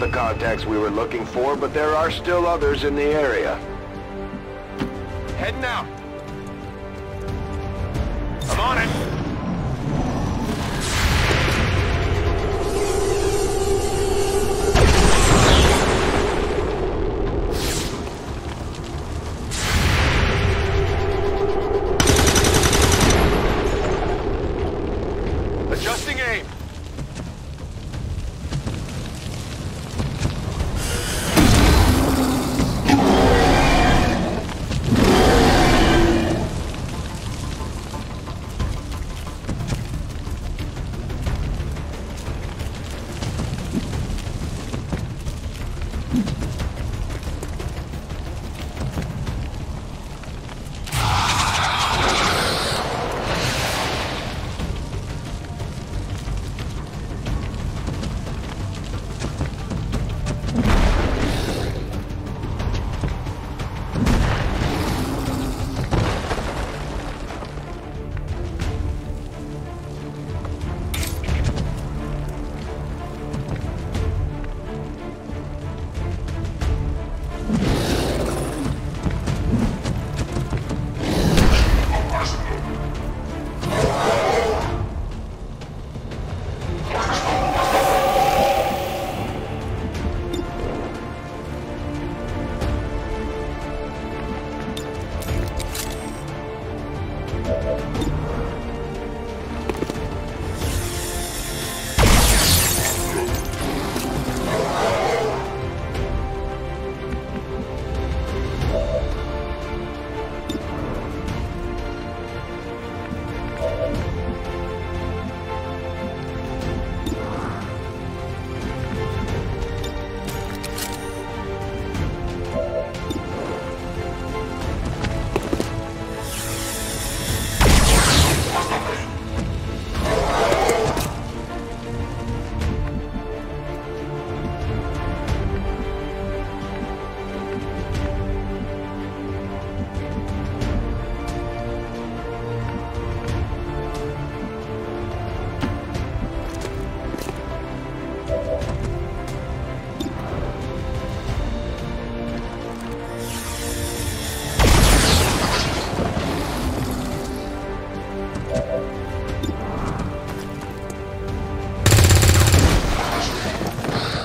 the contacts we were looking for, but there are still others in the area. Heading out. I'm on it. Adjusting aim.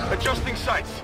Adjusting sights.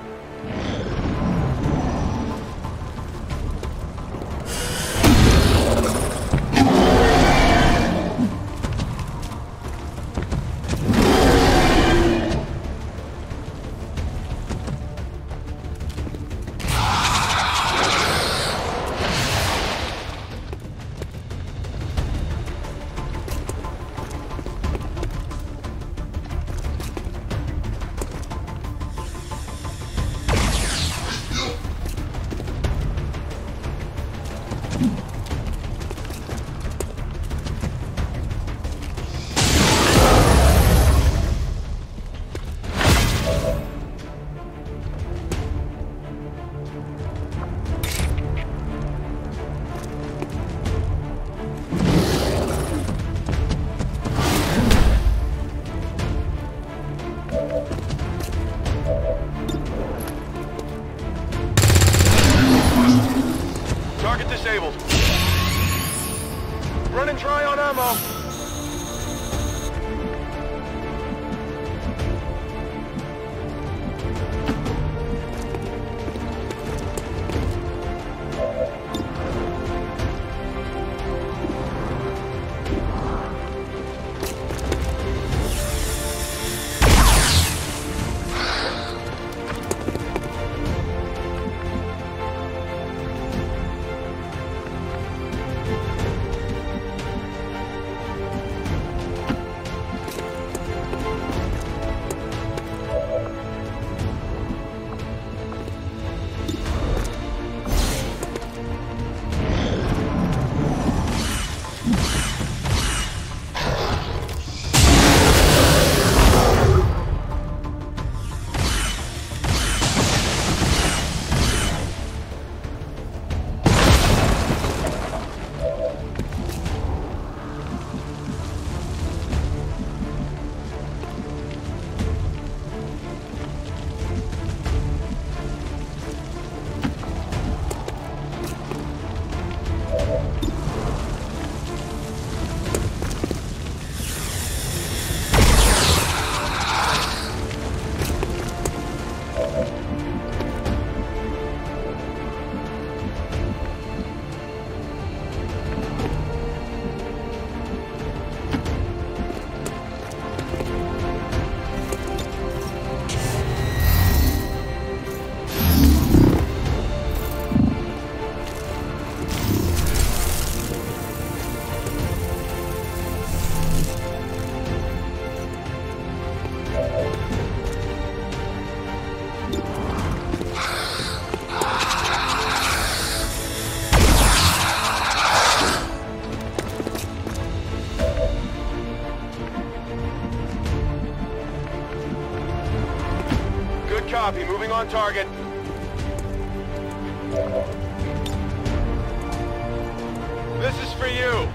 Target disabled. Running dry on ammo. copy. Moving on target. This is for you.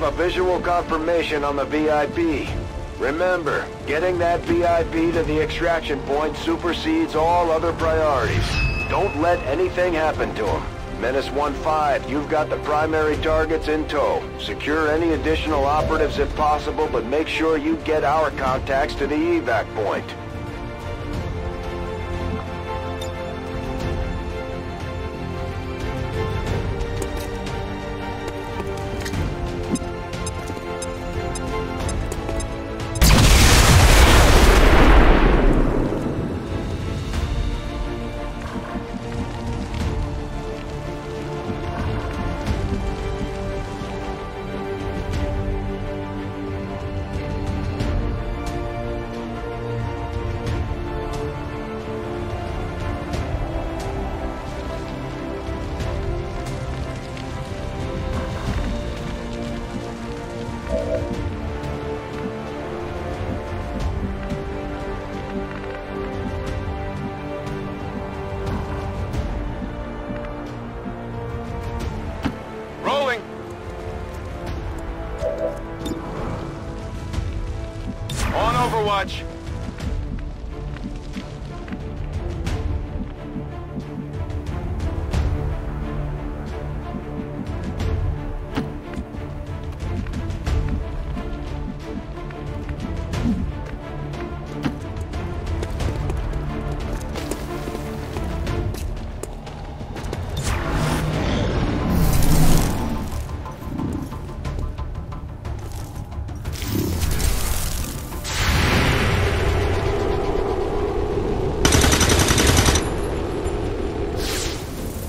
A visual confirmation on the VIP. Remember, getting that VIP to the extraction point supersedes all other priorities. Don't let anything happen to him. Menace 1-5, you've got the primary targets in tow. Secure any additional operatives if possible, but make sure you get our contacts to the evac point. Overwatch.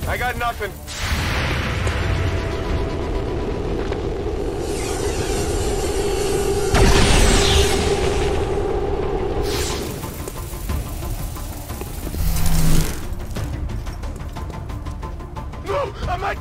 I got nothing. No! I'm like...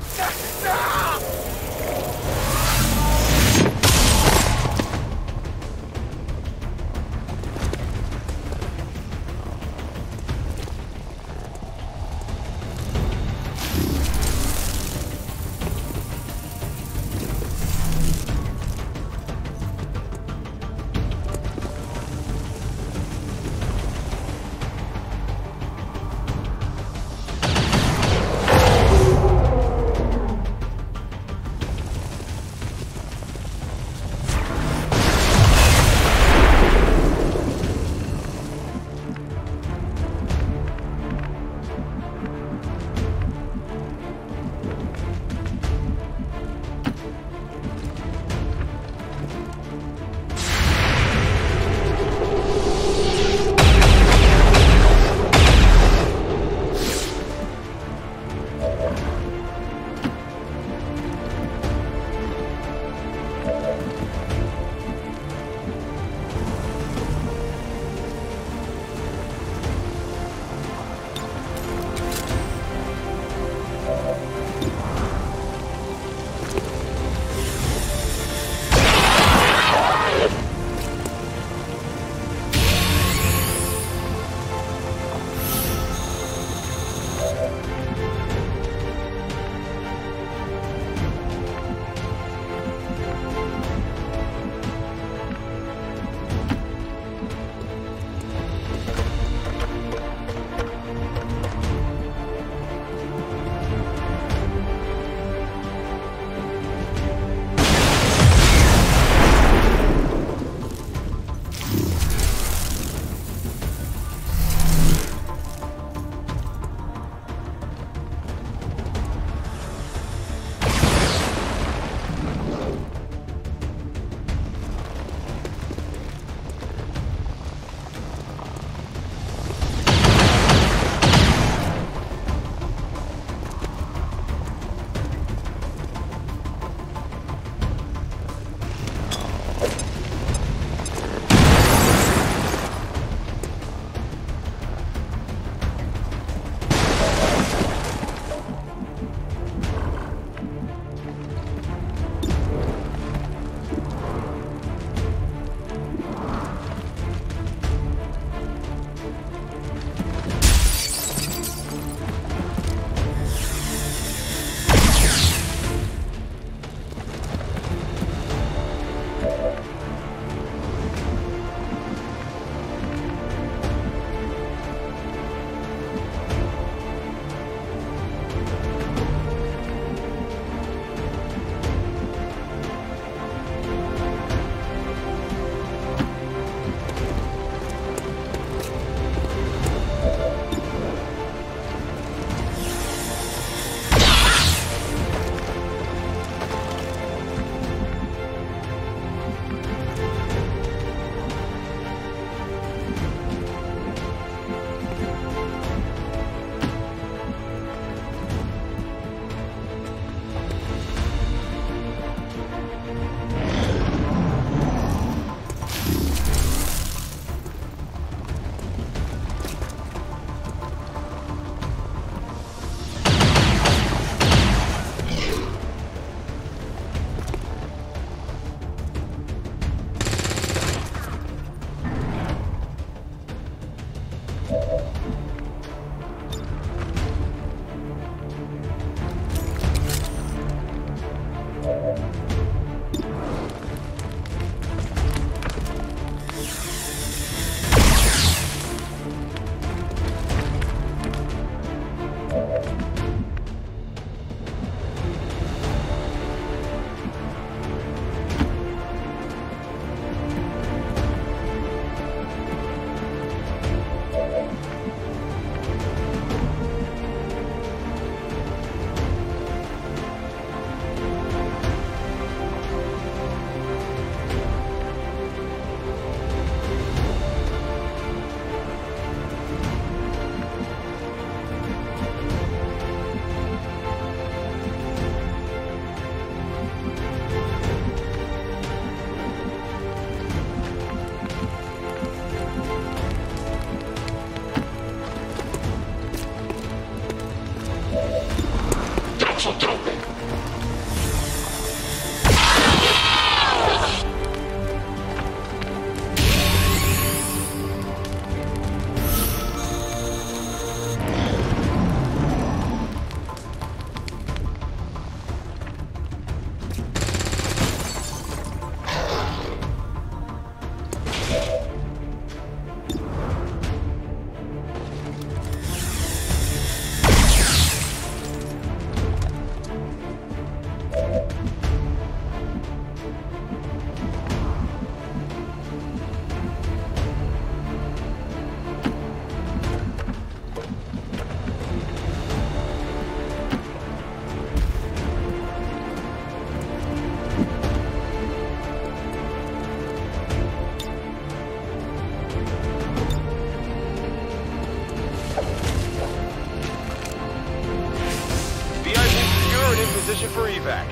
Position for evac.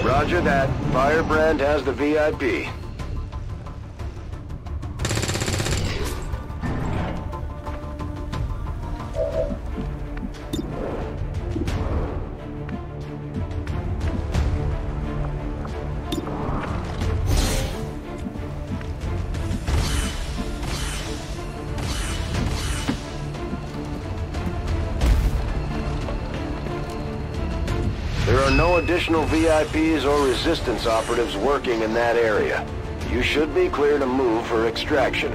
Roger that. Firebrand has the VIP. There are no additional VIPs or resistance operatives working in that area. You should be clear to move for extraction.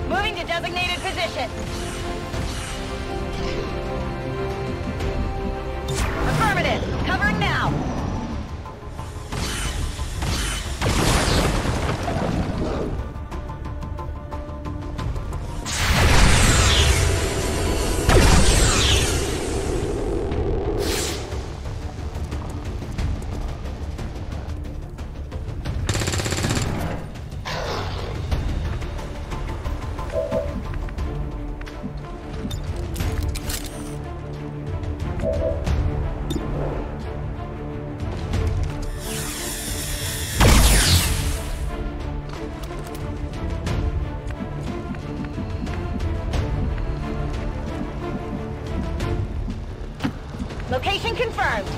Moving to designated position. Affirmative. Covering now. Location confirmed.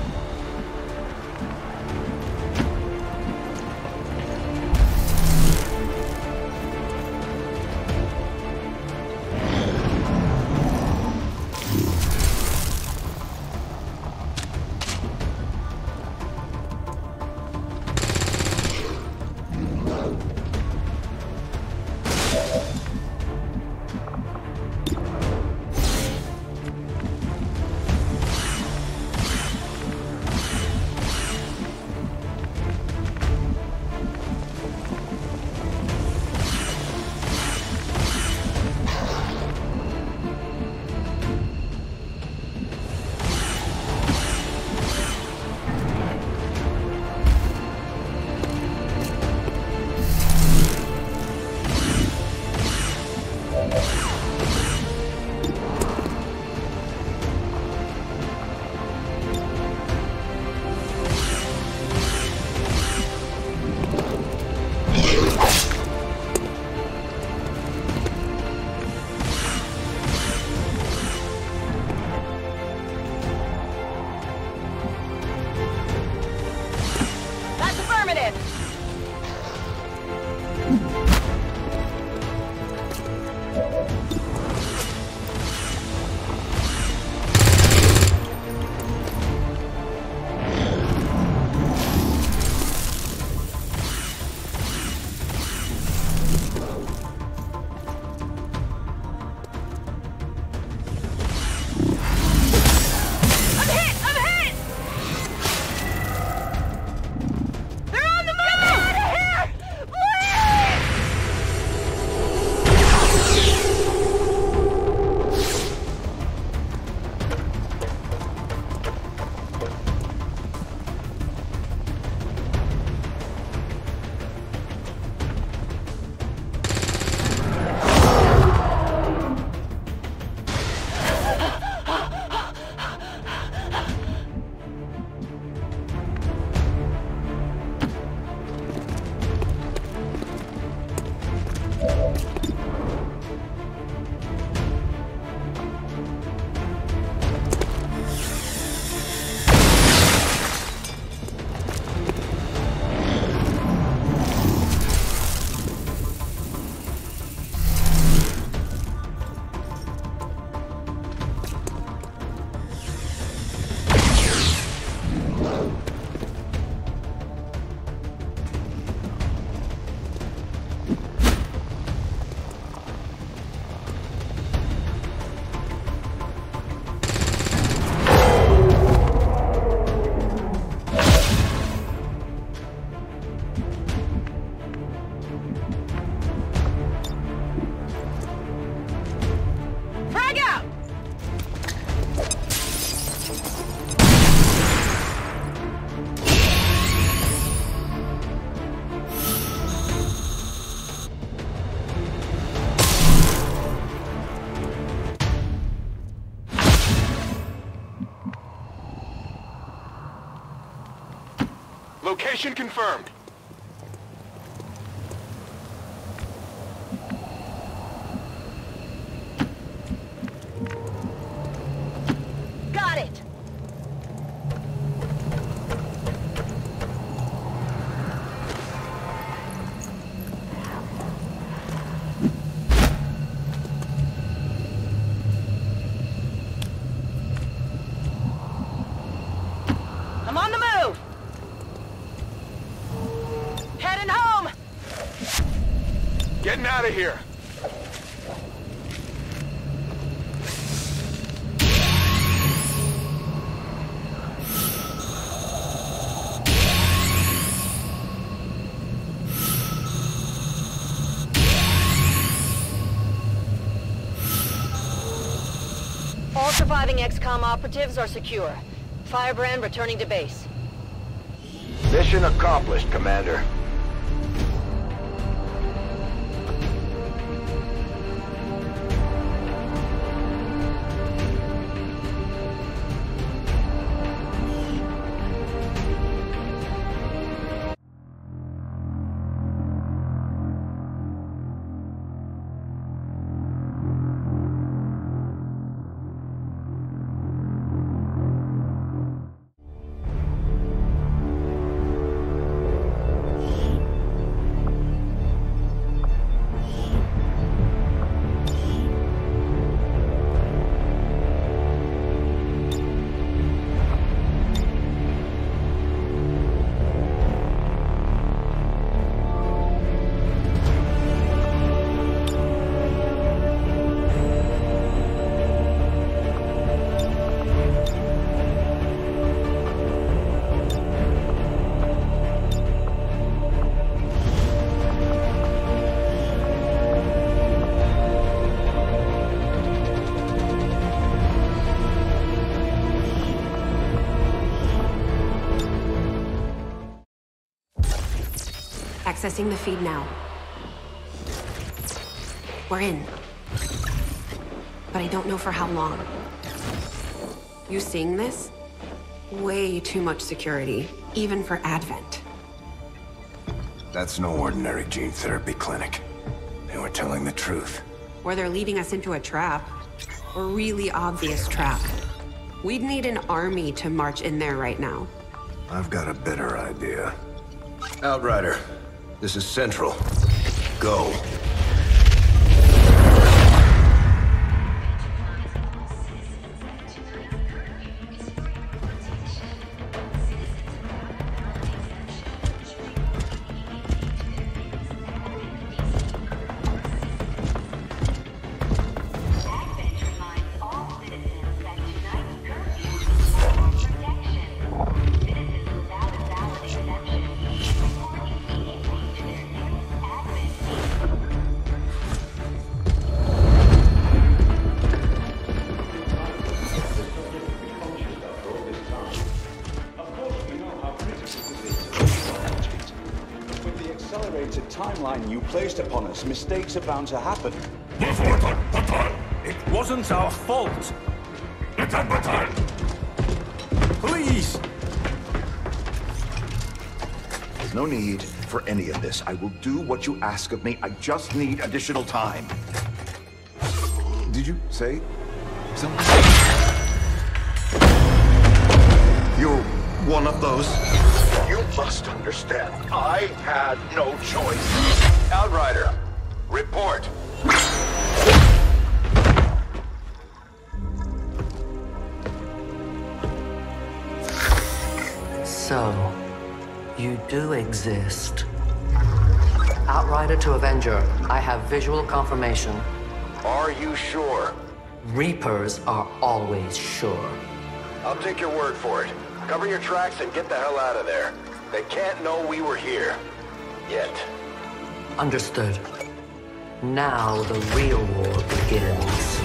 Location confirmed. Got it! I'm on the move! Heading home! Getting out of here. All surviving XCOM operatives are secure. Firebrand returning to base. Mission accomplished, Commander. Accessing the feed now. We're in. But I don't know for how long. You seeing this? Way too much security, even for Advent. That's no ordinary gene therapy clinic. They were telling the truth. Or they're leading us into a trap. A really obvious trap. We'd need an army to march in there right now. I've got a better idea. Outrider, this is Central. Go. Timeline you placed upon us, mistakes are bound to happen. It wasn't our fault. Please! There's no need for any of this. I will do what you ask of me. I just need additional time. Did you say something? You're one of those? You must understand, I had no choice. Outrider, report. So, you do exist. Outrider to Avenger, I have visual confirmation. Are you sure? Reapers are always sure. I'll take your word for it. Cover your tracks and get the hell out of there. They can't know we were here. Yet. Understood. Now the real war begins.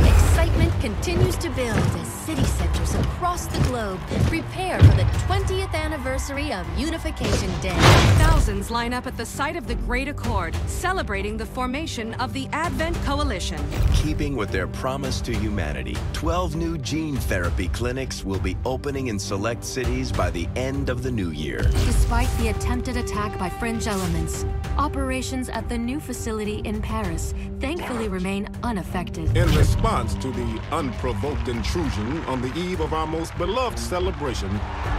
Excitement continues to build as city centers across the globe prepare for the 20th anniversary of Unification Day. Thousands line up at the site of the Great Accord, celebrating the formation of the Advent Coalition. Keeping with their promise to humanity, 12 new gene therapy clinics will be opening in select cities by the end of the new year. Despite the attempted attack by fringe elements, operations at the new facility in Paris thankfully remain unaffected. In response to the unprovoked intrusion on the eve of our most beloved celebration,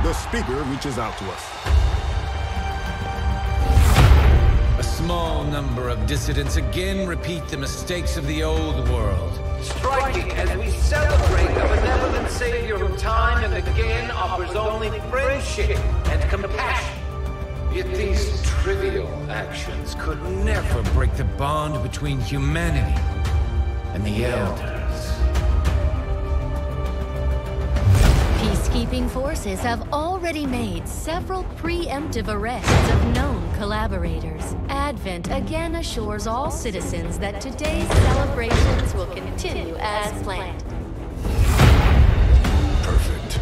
the speaker reaches out to us. A small number of dissidents again repeat the mistakes of the old world. Striking as we celebrate the benevolent savior who time and again offers only friendship and compassion. Yet these trivial actions could never break the bond between humanity and the Elders. Peacekeeping forces have already made several preemptive arrests of known collaborators. Advent again assures all citizens that today's celebrations will continue as planned. Perfect.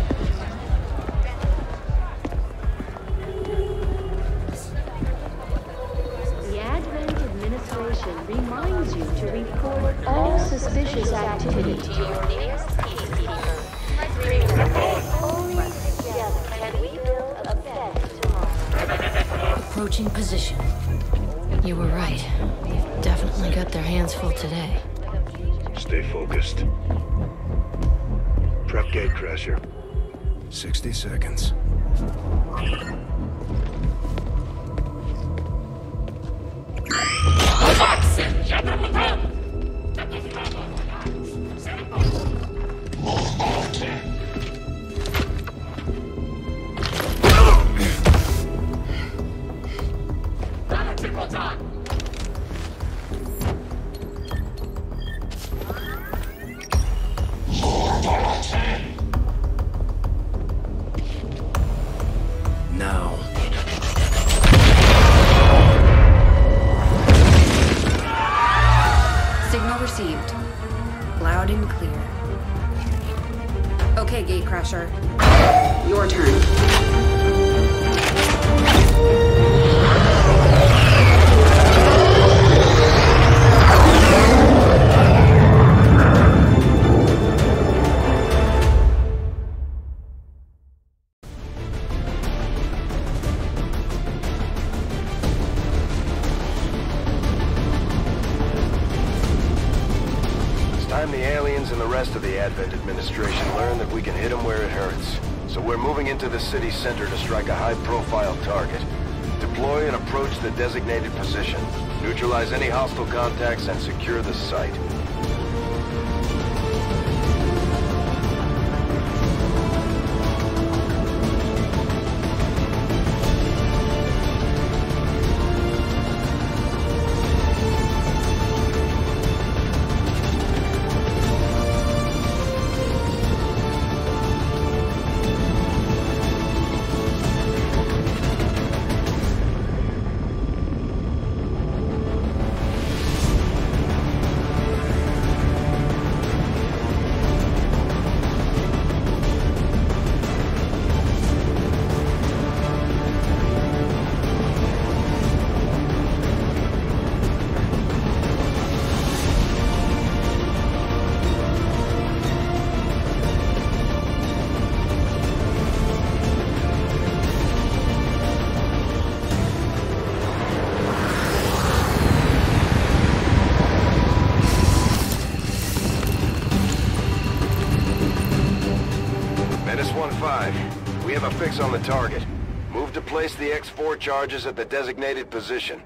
The Advent administration reminds you to report all suspicious activity to your nearest peacekeeper. Only together can we build a better tomorrow. Approaching position. You were right. They've definitely got their hands full today. Stay focused. Prep gate crasher. 60 seconds. Now. Signal received. Loud and clear. Okay, Gatecrasher. Your turn. The aliens and the rest of the Advent administration learn that we can hit them where it hurts. So we're moving into the city center to strike a high-profile target. Deploy and approach the designated position. Neutralize any hostile contacts and secure the site. We have a fix on the target. Move to place the X4 charges at the designated position.